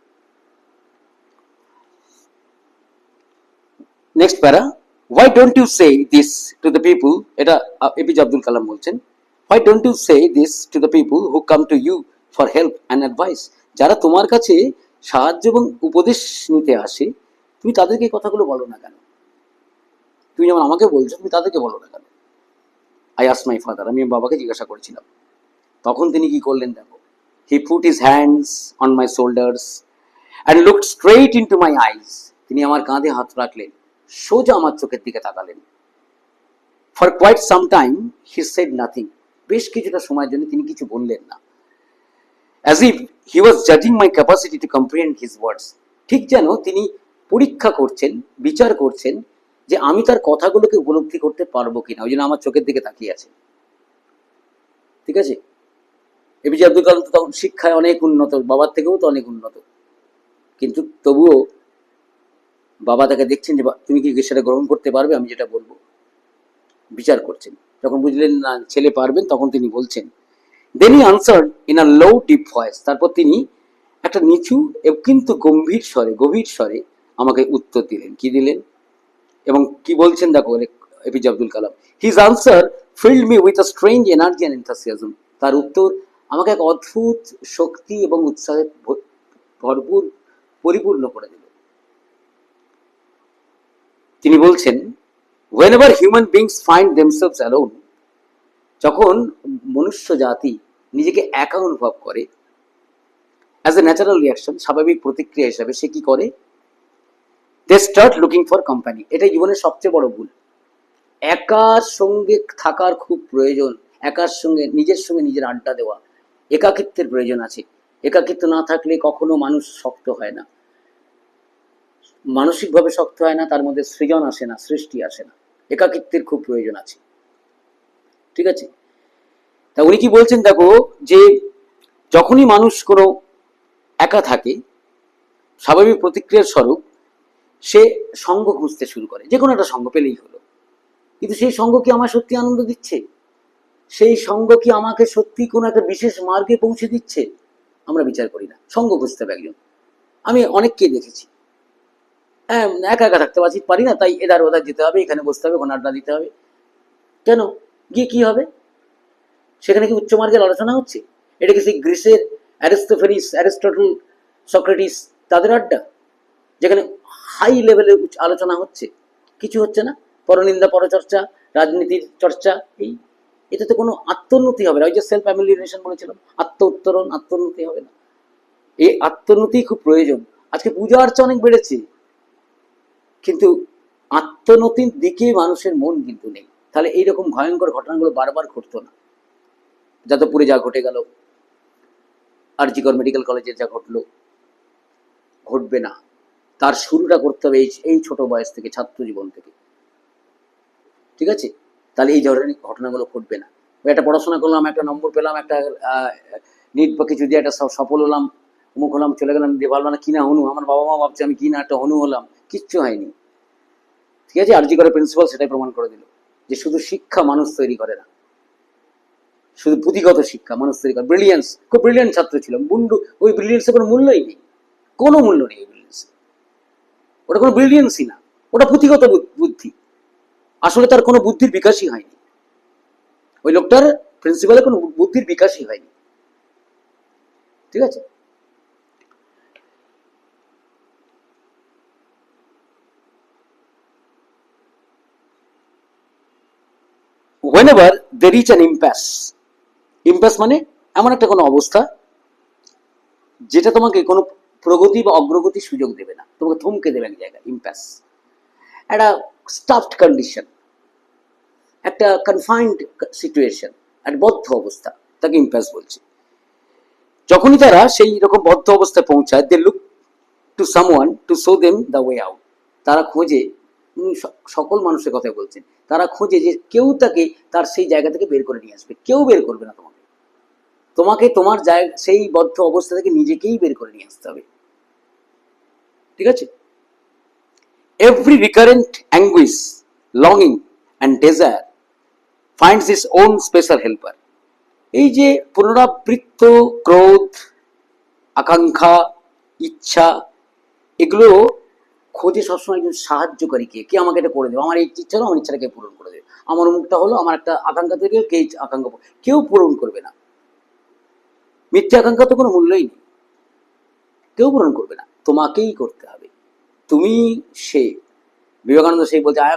নেক্সট প্যারা, why don't you say this to the people, এটা এপিজে আব্দুল কালাম বলছেন, why don't you say this to the people who come to you for help and advice, যারা তোমার কাছে সাহায্য এবং উপদেশ নিতে আসে, তুমি তাদেরকে এই কথাগুলো বলো না কেন? তুমি যেমন আমাকে বলছো, তুমি তাদেরকে বলো না কেন? আই আস্কড মাই ফাদার, আমি বাবাকে জিজ্ঞাসা করেছিলাম, তখন তিনি কি করলেন দেখো, he put his hands on my shoulders and looked straight into my eyes, তিনি আমার কাঁধে হাত রাখলেন, সোজা আমার চোখের দিকে তাকালেন। For quite some time he said nothing, বেশ কিছুটা সময়ের জন্য তিনি কিছু বললেন না। অ্যাজ ইফ হি ওয়াজ জাজিং my capacity to comprehend his words, ঠিক যেন তিনি পরীক্ষা করছেন, বিচার করছেন যে আমি তার কথাগুলোকে উপলব্ধি করতে পারবো কিনা, ওই জন্য আমার চোখের দিকে তাকিয়ে আছে। ঠিক আছে, এপিজে আব্দুল কালাম তো তখন শিক্ষায় অনেক উন্নত, বাবার থেকেও তো অনেক উন্নত, কিন্তু তবুও বাবা তাকে দেখছেন যে তুমি কি সেটা গ্রহণ করতে পারবে আমি যেটা বলবো, বিচার করছেন। যখন বুঝলেন না ছেলে পারবেন, তখন তিনি বলছেন, then he answered in a low deep voice, তারপর তিনি একটা নিচু কিন্তু গভীর স্বরে আমাকে উত্তর দিলেন। কি দিলেন এবং কি বলছেন দেখো APJ Abdul Kalam, his answer filled me with a strange energy and enthusiasm, তার উত্তর আমাকে এক অদ্ভুত শক্তি এবং উৎসাহে ভরপুর পরিপূর্ণ করে দিল। তিনি বলছেন, whenever human beings find themselves alone, যখন মনুষ্য জাতি নিজেকে একা অনুভব করে, অ্যাজ এ ন্যাচারাল রিয়াকশন, স্বাভাবিক প্রতিক্রিয়া হিসাবে সে কি করে, they start looking for company. এটাই জীবনের সবচেয়ে বড় ভুল। একার সঙ্গে থাকার খুব প্রয়োজন, একার সঙ্গে নিজের আড্ডা দেওয়া, একাকিত্বের প্রয়োজন আছে। একাকিত্ব না থাকলে কখনো মানুষ শক্ত হয় না, মানসিকভাবে শক্ত হয় না, তার মধ্যে সৃজন আসে না, সৃষ্টি আসে না, একাকিত্বের খুব প্রয়োজন আছে। ঠিক আছে, তা উনি কি বলছেন দেখো, যে যখনই মানুষ কোনো একা থাকে, স্বাভাবিক প্রতিক্রিয়ার স্বরূপ সে সঙ্গ খুঁজতে শুরু করে, যে কোনো একটা সঙ্গ পেলেই হলো। কিন্তু সেই সঙ্গ কি আমার সত্যি আনন্দ দিচ্ছে? সেই সঙ্গ কি আমাকে সত্যি কোনো একটা বিশেষ মার্গে পৌঁছে দিচ্ছে? আমরা বিচার করি না, সঙ্গ খুঁজতে হবে একজন। আমি অনেককে দেখেছি, হ্যাঁ, একা একা থাকতে পারি না, তাই এদার ওদার যেতে হবে, এখানে বসতে হবে, ওখানে আড্ডা দিতে হবে। কেন? গিয়ে কি হবে? সেখানে কি উচ্চ মার্গের আলোচনা হচ্ছে? এটা কি সেই গ্রিসের অ্যারিস্টটল, সক্রেটিস তাদের আড্ডা, যেখানে হাই লেভেলের আলোচনা হচ্ছে? কিছু হচ্ছে না, পরনিন্দা, পরচর্চা, রাজনীতির চর্চা, এতে তো কোনো আত্মোন্নতি হবে না। ওই যে সেলফ অ্যামিলিয়েশন বলেছিলাম, আত্মোন্নতি হবে না। এই আত্মোন্নতি খুব প্রয়োজন। আজকে পূজা আর্চা অনেক বেড়েছে, কিন্তু আত্মোন্নতির দিকে মানুষের মন কিন্তু নেই। তাহলে এইরকম ভয়ঙ্কর ঘটনাগুলো বারবার ঘটতো না। যাদবপুরে যা ঘটে গেল, আরজিকর মেডিকেল কলেজে যা ঘটলো, ঘটবে না। তার শুরুটা করতে হবে এই ছোট বয়স থেকে, ছাত্র জীবন থেকে। ঠিক আছে, তাহলে এই ধরনের ঘটনাগুলো ঘটবে না। একটা পড়াশোনা করলাম, একটা নম্বর পেলাম, একটা নিট বা কিছু দিয়ে একটা সফল হলাম, অমুক হলাম, চলে গেলাম, দিয়ে ভাবলাম না কিনা হনু, আমার বাবা মা ভাবছে আমি কিনা একটা হনু হলাম, কিচ্ছু হয়নি। ঠিক আছে, আরজিকরের প্রিন্সিপাল সেটাই প্রমাণ করে দিল যে শুধু শিক্ষা মানুষ তৈরি করে না, শুধু পুঁথিগত শিক্ষা মানুষ তৈরি করে। ব্রিলিয়েন্স, খুব ব্রিলিয়েন্ট ছাত্র ছিল বুন্ডু, ওই ব্রিলিয়েন্সের কোনো মূল্যই নেই, কোনো মূল্য নেই ওই ব্রিলিয়েন্স। ওটা কোনো ব্রিলিয়েন্সই না, ওটা পুঁথিগত বুদ্ধি, আসলে তার কোনো বুদ্ধির বিকাশই হয়নি। ওই লোকটার প্রিন্সিপালে কোনো বুদ্ধির বিকাশই হয়নি, ঠিক আছে? whenever they reach an impasse মানে এমন একটা কোনো অবস্থা যেটা তোমাকে কোনো প্রগতি বা অগ্রগতির সুযোগ দেবে না, তোমাকে থমকে দেবে এক জায়গায়। ইম্প্যাস একটা স্টাফড কন্ডিশন, একটা কনফাইন্ড সিচুয়েশন, একটা বদ্ধ অবস্থা, তাকে ইম্প্যাস বলছে। যখনই তারা সেই রকম বদ্ধ অবস্থায় পৌঁছায়, they look to someone to show them the way out. তারা খোঁজে, সকল মানুষের কথা বলছেন, তারা খোঁজে যে কেউ তাকে তার সেই জায়গা থেকে বের করে নিয়ে আসবে। কেউ বের করবে না তোমাকে, তোমাকে তোমার জায়গা সেই বদ্ধ অবস্থা থেকে নিজেকেই বের করে নিয়ে আসতে হবে, ঠিক আছে? Every recurrent anguish, longing and desire finds its own special helper. এই যে পুনরাবৃত্ত ক্রোধ, আকাঙ্ক্ষা, ইচ্ছা, এগুলো খোঁজে সবসময় একজন সাহায্যকারীকে। কে আমাকে এটা করে দেবে, আমার এই ইচ্ছা হলো, আমার ইচ্ছাটাকে পূরণ করে দেবে। আমার মুখটা হলো, আমার একটা আকাঙ্ক্ষা তৈরি হলো, কে আকাঙ্ক্ষা, কেউ পূরণ করবে না। মিথ্যে আকাঙ্ক্ষা তো কোনো মূল্যই নেই, কেউ পূরণ করবে না, তোমাকেই করতে হবে। তুমি সে। বিবেকানন্দ সেই বলছে আই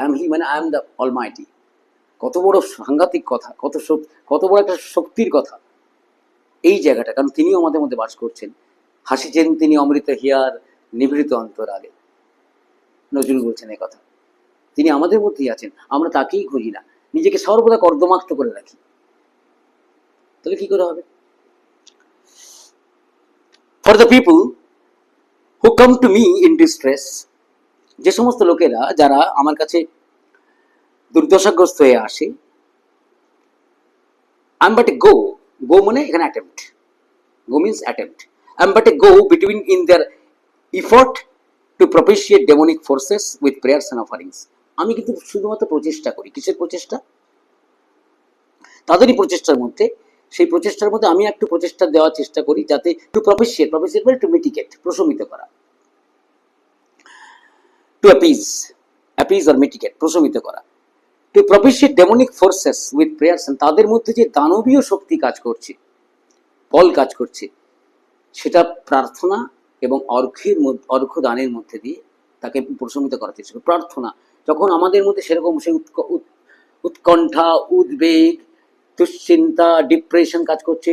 এম হি মানে আই এম দ্য অলমাইটি। কত বড় সাংঘাতিক কথা, কত বড় একটা শক্তির কথা এই জায়গাটা, কারণ তিনিও আমাদের মধ্যে বাস করছেন। হাসিছেন তিনি অমৃত হিয়ার নিভৃত অন্তরালে, নজরুল বলছেন এই কথা। তিনি আমাদের মধ্যেই আছেন, আমরা তাকেই খুঁজি না, নিজেকে সর্বদা কর্দমাক্ত করে রাখি। তাহলে কি করে হবে? For the people who come to me in distress, যে সমস্ত লোকেরা যারা আমার কাছে দুর্দশাগ্রস্ত হয়ে আসে, I am but a go মানে এখানে attempt, go means attempt. I am but a go between in their effort to propitiate demonic forces with prayers and offerings. আমি কিন্তু শুধুমাত্র প্রচেষ্টা করি। কিসের প্রচেষ্টা? তাদেরই প্রচেষ্টার মধ্যে, সেই প্রচেষ্টার মধ্যে আমি একটু প্রচেষ্টা দেওয়ার চেষ্টা করি, যাতে টু প্রপিশিয়েট মানে টু মিটিগেট, প্রশমিত করা, টু অ্যাপিজ অর মিটিগেট, প্রশমিত করা, to propitiate demonic forces with prayers. তাদের মধ্যে যে দানবীয় শক্তি কাজ করছে, বল কাজ করছে, সেটা প্রার্থনা এবং অর্ঘ্য দানের মধ্যে দিয়ে তাকে প্রশমিত করার চেষ্টা করি। প্রার্থনা, যখন আমাদের মধ্যে সেরকম সেই উৎকণ্ঠা, উদ্বেগ, দুশ্চিন্তা, ডিপ্রেশন কাজ করছে,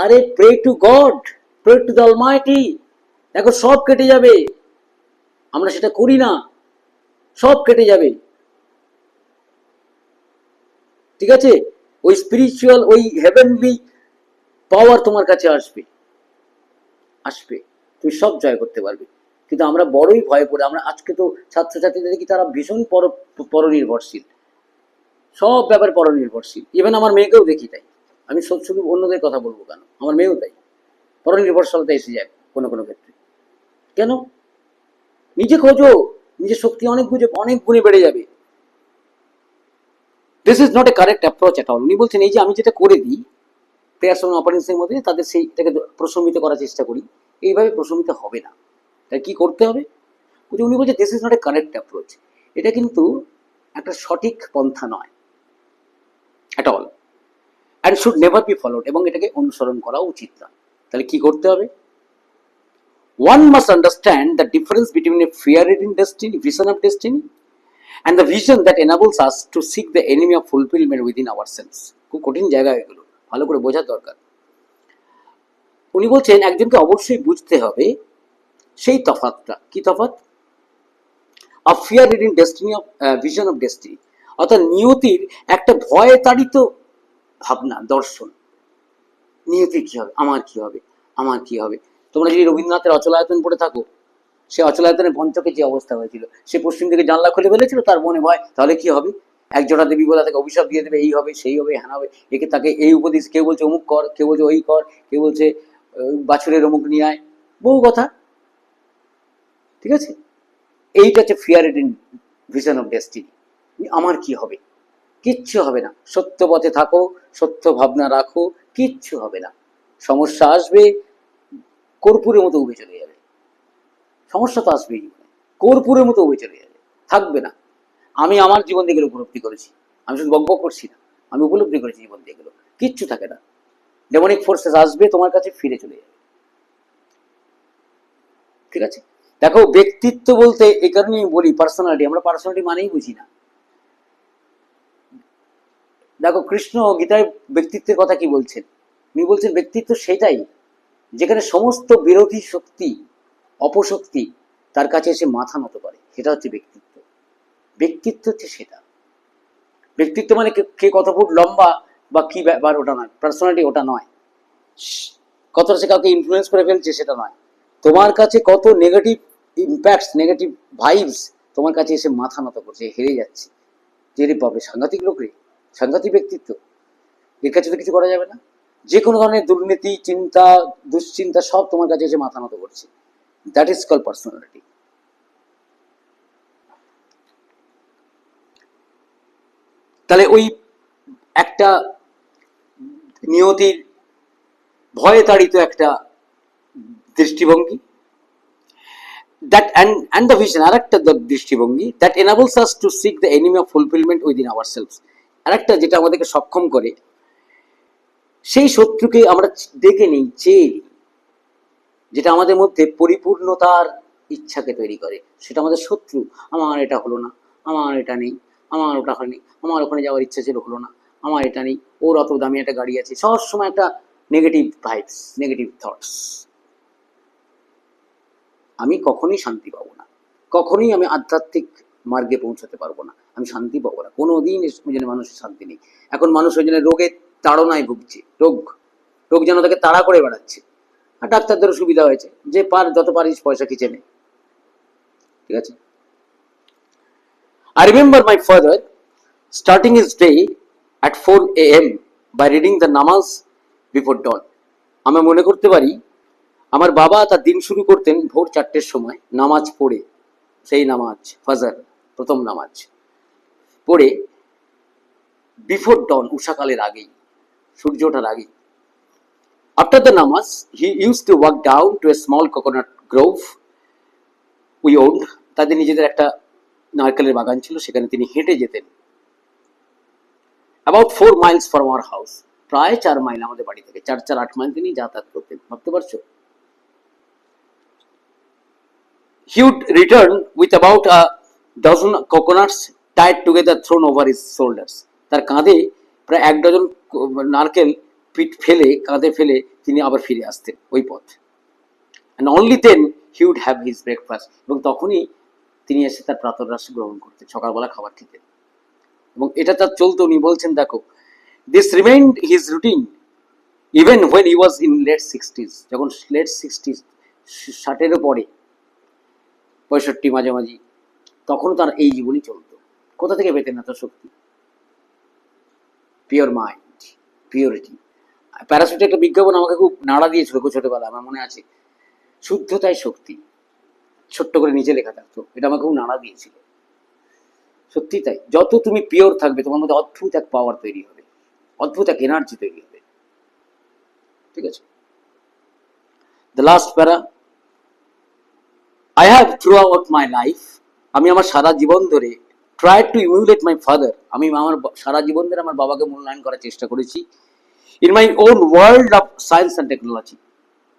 আরে pray to God, pray to the almighty, দেখো সব কেটে যাবে। আমরা সেটা করি না, সব কেটে যাবে, ঠিক আছে? ওই স্পিরিচুয়াল, ওই হেভেনলি পাওয়ার তোমার কাছে আসবে, তুমি সব জয় করতে পারবে। কিন্তু আমরা বড়ই ভয় পড়ে, আমরা আজকে তো ছাত্রছাত্রীদের দেখি তারা ভীষণ পরনির্ভরশীল, সব ব্যাপারে পরনির্ভরশীল। ইভেন আমার মেয়েকেও দেখি তাই। আমি শুধু অন্যদের কথা বলবো কেন, আমার মেয়েও তাই, পরনির্ভরশীলতা এসে যায় কোনো কোনো ক্ষেত্রে। কেন? নিজে খোঁজো, নিজের শক্তি অনেক গুণে বেড়ে যাবে। This is not a correct approach at all. উনি বলছেন এই যে আমি যেটা করে দিই প্রেয়ার্স এবং অপারেশনের মধ্যে, তাদের সেইটাকে প্রশমিত করার চেষ্টা করি, এইভাবে প্রশমিত হবে না। তাই কি করতে হবে? উনি বলছেন this is not a correct approach, এটা কিন্তু একটা সঠিক পন্থা নয় at all, and should never be followed, এবং এটাকে অনুসরণ করা উচিত না। তাহলে কি করতে হবে? One must understand the difference between a fear-ridden destiny, vision of destiny, and the vision that enables us to seek the enemy of fulfillment within ourselves. খুব কঠিন জায়গা এগুলো, ভালো করে বোঝার দরকার। উনি বলছেন একজনকে অবশ্যই বুঝতে হবে সেই তফাৎটা। কি তফাৎ? Of fear-ridden destiny of vision of destiny, অর্থাৎ নিয়তির একটা ভয় তাড়িত ভাবনা, দর্শন। নিয়তি কি হবে, আমার কি হবে, আমার কি হবে। তোমরা যদি রবীন্দ্রনাথের অচলায়তন পড়ে থাকো, সে অচলায়তনে পঞ্চকের যে অবস্থা হয়েছিল, সে পশ্চিম দিকে জানলা খুলে ফেলেছিল, তার মনে ভয় তাহলে কি হবে, একজোড়া দেবী বলে তাকে অভিশাপ দিয়ে দেবে, এই হবে সেই হবে হ্যাঁ হবে, একে তাকে এই উপদেশ, কেউ বলছে অমুক কর, কেউ বলছে ওই কর, কেউ বলছে বাছুরের অমুক নিয়ে আয়, বহু কথা, ঠিক আছে? এইটা হচ্ছে fear ridden vision of destiny. আমার কি হবে, কিচ্ছু হবে না। সত্য পথে থাকো, সত্য ভাবনা রাখো, কিচ্ছু হবে না। সমস্যা আসবে, কর্পূরের মতো উবে চলে যাবে। সমস্যা তো আসবেই জীবনে, কর্পূরের মতো উবে চলে যাবে, থাকবে না। আমি আমার জীবন দিয়ে এগুলো উপলব্ধি করেছি। আমি শুধু বকবক করছি না, আমি উপলব্ধি করেছি জীবন দিয়ে এগুলো। কিচ্ছু থাকে না। ডেমনিক ফোর্সেস আসবে, তোমার কাছে ফিরে চলে যাবে। ঠিক আছে? দেখো, ব্যক্তিত্ব বলতে এই কারণেই বলি পার্সোনালিটি, আমরা পার্সোনালিটি মানেই বুঝি না। দেখো, কৃষ্ণ গীতায় ব্যক্তিত্বের কথা কি বলছেন? উনি বলছেন ব্যক্তিত্ব সেটাই যেখানে সমস্ত বিরোধী শক্তি, অপশক্তি তার কাছে এসে মাথা নত করে, সেটা হচ্ছে ব্যক্তিত্ব। ব্যক্তিত্ব হচ্ছে সেটা। ব্যক্তিত্ব মানে কে কত ফুট লম্বা বা কি ব্যাপার, ওটা নয়। পার্সোনালিটি ওটা নয়। কতটা সে কাউকে ইনফ্লুয়েন্স করে ফেলছে সেটা নয়। তোমার কাছে কত নেগেটিভ ইম্প্যাক্টস, নেগেটিভ ভাইবস তোমার কাছে এসে মাথা নত করছে, হেরে যাচ্ছে, যে রে বাবা সাংঘাতিক লোক রে, সাংঘাতিক ব্যক্তিত্ব, এর কাছে তো কিছু করা যাবে না। যে কোনো ধরনের দুর্নীতি, চিন্তা, দুশ্চিন্তা সব তোমার কাছে এসে মাথা নত করছে। That is call personality. তাহলে ওই একটা নিয়তির ভয়ে তাড়িত একটা দৃষ্টিভঙ্গি, that and the vision, আরেকটা দৃষ্টিভঙ্গি that enables us to seek the enemy of fulfillment within ourselves, আরেকটা যেটা আমাদেরকে সক্ষম করে সেই শত্রুকে আমরা ডেকে নিই, চেয়ে নিই, যেটা আমাদের মধ্যে পরিপূর্ণতার ইচ্ছাকে তৈরি করে। সেটা আমাদের শত্রু। আমার এটা হলো না, আমার এটা নেই, আমার ওটা হয়নি, আমার ওখানে যাওয়ার ইচ্ছা ছিল হলো না, আমার এটা নেই, ওর অত দামি একটা গাড়ি আছে, সবসময় একটা নেগেটিভ ভাইবস, নেগেটিভ থটস। আমি কখনোই শান্তি পাবো না, কখনোই আমি আধ্যাত্মিক মার্গে পৌঁছাতে পারবো না, আমি শান্তি পাবো না কোনোদিন। ওই জন্য মানুষের শান্তি নেই। এখন মানুষ ওই জন্য রোগের তাড়নায় ভুগছে, রোগ রোগ যেন তাকে তাড়া করে বেড়াচ্ছে। আর ডাক্তারদেরও সুবিধা হয়েছে, যে যত পারিস পয়সা খিচে নে। ঠিক আছে? I remember my father starting his day at 4 a.m. by reading the namaz before dawn. আমি মনে করতে পারি আমার বাবা তার দিন শুরু করতেন ভোর 4টের সময় নামাজ পড়ে, সেই নামাজ ফজর, প্রথম নামাজ পড়ে, বিফোর ডন, উষাকালের আগেই, সূর্য ওঠার আগেই। After the namaz, he used to walk down to a small coconut grove we owned. তাদের নিজেদের একটা নারকেলের বাগান ছিল, সেখানে তিনি হেঁটে যেতেন। About 4 miles from our house, প্রায় 4 মাইল আমাদের বাড়ি থেকে, 4-8 মাইল তিনি যাতায়াত করতেন। ভাবতে পারছো? He would return with about a dozen coconuts tied together thrown over his shoulders. তার কাঁধে প্রায় 1 ডজন নারকেল পিঠ ফেলে, কাঁধে ফেলে তিনি আবার ফিরে আসতেন ওই পথ। And only then he would have his breakfast. এবং তখনই তিনি এসে তার প্রাতরাশ গ্রহণ করতেন, সকালবেলা খাবার খেতেন। এবং এটা তার চলতো। উনি বলছেন, দেখো, this remained his routine even when he was in late 60s. যখন late 60s, 60-এরও পরে, 65 মাঝামাঝি, তখনও তার এই জীবনই চলতো। কোথা থেকে পেতেন এত শক্তি? Pure mind, purity. প্যারাসুটে একটা বিজ্ঞাপন আমাকে খুব নাড়া দিয়েছিল ছোটবেলা, আমার মনে আছে, শুদ্ধতাই শক্তি, ছোট্ট করে নিচে লেখা থাকতো। এটা আমাকে খুব নাড়া দিয়েছিল। সত্যি তাই। যত তুমি পিওর থাকবে, তোমার মধ্যে অদ্ভুত এক পাওয়ার তৈরি হবে, অদ্ভুত এক এনার্জি তৈরি হবে। ঠিক আছে? দ্য লাস্ট প্যারা, I have throughout my life, আমি আমার সারা জীবন ধরে try to emulate my father, আমি আমার সারা জীবন ধরে আমার বাবাকে মূল্যায়ন করার চেষ্টা করেছি in my own world of science and technology.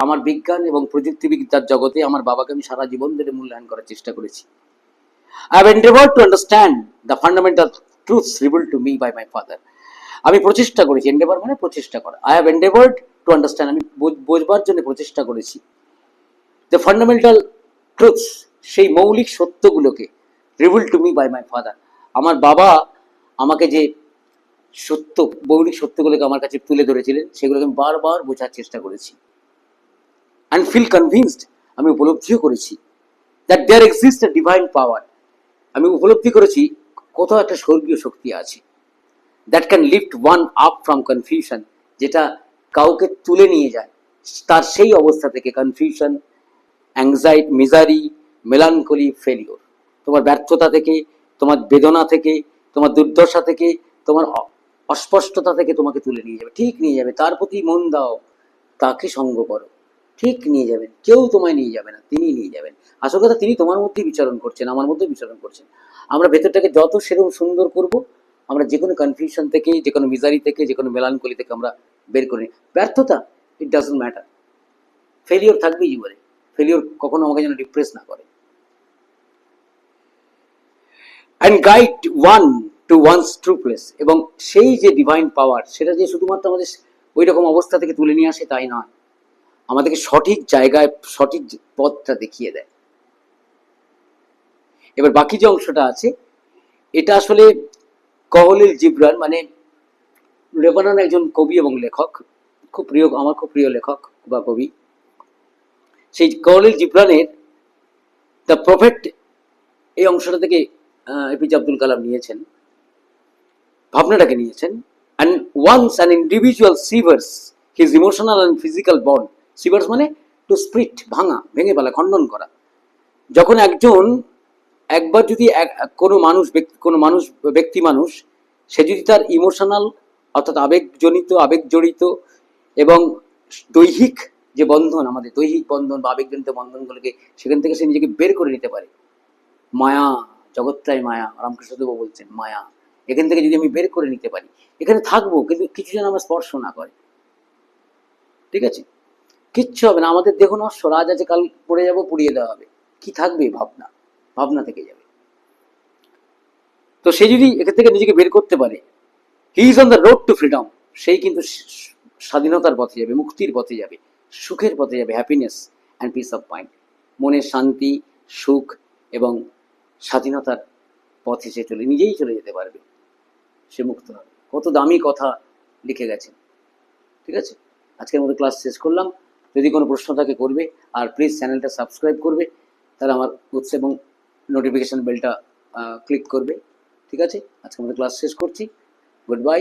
আমার বিজ্ঞান এবং প্রযুক্তিবিদ্যার জগতে আমার বাবাকে আমি সারা জীবন ধরে মূল্যায়ন করার চেষ্টা করেছি। I have endeavored to understand the fundamental truths revealed to me by my father. আমি প্রচেষ্টা করেছি, এন্ডেভার মানে প্রচেষ্টা করা। I have endeavored to understand, আমি বোঝবার জন্য প্রচেষ্টা করেছি the fundamental truths, সেই মৌলিক সত্যগুলোকে, revealed to me by my father. আমার বাবা আমাকে যে সত্য, মৌলিক সত্যগুলোকে আমার কাছে তুলে ধরেছিলেন, সেগুলোকে আমি বারবার বোঝার চেষ্টা করেছি। and feel convinced, আমি উপলব্ধিও করেছি that there exists a divine power, আমি উপলব্ধি করেছি কোথাও একটা স্বর্গীয় শক্তি আছে, that can lift one up from confusion, যেটা কাউকে তুলে নিয়ে যায় তার সেই অবস্থা থেকে, confusion, anxiety, misery, melancholy, failure, তোমার ব্যর্থতা থেকে, তোমার বেদনা থেকে, তোমার দুর্দশা থেকে, তোমার অস্পষ্টতা থেকে তোমাকে তুলে নিয়ে যাবে, ঠিক নিয়ে যাবে। তার প্রতি মন দাও, তাকে সঙ্গ করো, ঠিক নিয়ে যাবেন। কেউ তোমায় নিয়ে যাবে না, তিনি নিয়ে যাবেন। আসল কথা, তিনি তোমার মধ্যেই বিচরণ করছেন, আমার মধ্যেই বিচরণ করছেন। আমরা ভেতরটাকে যত সেরকম সুন্দর করব, আমরা যে কোনো কনফিউশন থেকে, যে কোনো মিজারি থেকে, যে কোনো মেলানকলি থেকে আমরা বের করে নিই। ব্যর্থতা, ইট ডাজন্ট ম্যাটার। ফেলিওর থাকবেই জীবনে, ফেলিওর কখনো আমাকে যেন ডিপ্রেস না করে। And guide one to one's true place, এবং সেই যে ডিভাইন পাওয়ার, সেটা যে শুধুমাত্র আমাদের ওই রকম অবস্থা থেকে তুলে নিয়ে আসে তাই নয়, আমাদেরকে সঠিক জায়গায় সঠিক পথটা দেখিয়ে দেয়। এবার বাকি যে অংশটা আছে, এটা আসলে কহলিল জিব্রান, মানে লেবানন একজন কবি এবং লেখক, খুব প্রিয়, আমার খুব প্রিয় লেখক বা কবি। সেই কহলিল জিব্রানের দ্য প্রফেট, এই অংশটা থেকে এপিজে আব্দুল কালাম নিয়েছেন, ভাবনাটাকে নিয়েছেন। And once an individual severs his emotional and physical bond. Severs মানে টু স্প্লিট, ভাঙা, ভেঙে ফেলা, খণ্ডন করা। যখন একবার যদি কোনো মানুষ ব্যক্তি মানুষ, সে যদি তার ইমোশনাল অর্থাৎ আবেগ জড়িত এবং দৈহিক যে বন্ধন, আমাদের দৈহিক বন্ধন বা আবেগজনিত বন্ধনগুলোকে, সেখান থেকে সে নিজেকে বের করে নিতে পারে। মায়া, জগৎটাই মায়া, রামকৃষ্ণদেব বলছেন মায়া। এখান থেকে যদি আমি বের করে নিতে পারি, এখানে থাকবো, কিন্তু কিছু যেন আমার স্পর্শ না করে, ঠিক আছে? কিচ্ছু হবে না, আমাদের দেহ নশ্বর, আজ আছে কাল পড়ে যাবো, পুড়িয়ে দেওয়া হবে। কি থাকবে? ভাবনা, ভাবনা থেকে যাবে। তো সে যদি এখান থেকে নিজেকে বের করতে পারে, he is on the road two freedom, সেই কিন্তু স্বাধীনতার পথে যাবে, মুক্তির পথে যাবে, সুখের পথে যাবে, happiness and piece of mind, মনের শান্তি, সুখ এবং স্বাধীনতার পথে সে নিজেই চলে যেতে পারবে, সে মুক্ত হবে। কত দামি কথা লিখে গেছেন, ঠিক আছে? আজকের মতো ক্লাস শেষ করলাম। যদি কোনো প্রশ্ন থাকে করবে, আর প্লিজ চ্যানেলটা সাবস্ক্রাইব করবে, তাহলে আমার উৎস এবং নোটিফিকেশান বেলটা ক্লিক করবে, ঠিক আছে? আজকের মতো ক্লাস শেষ করছি। Good bye.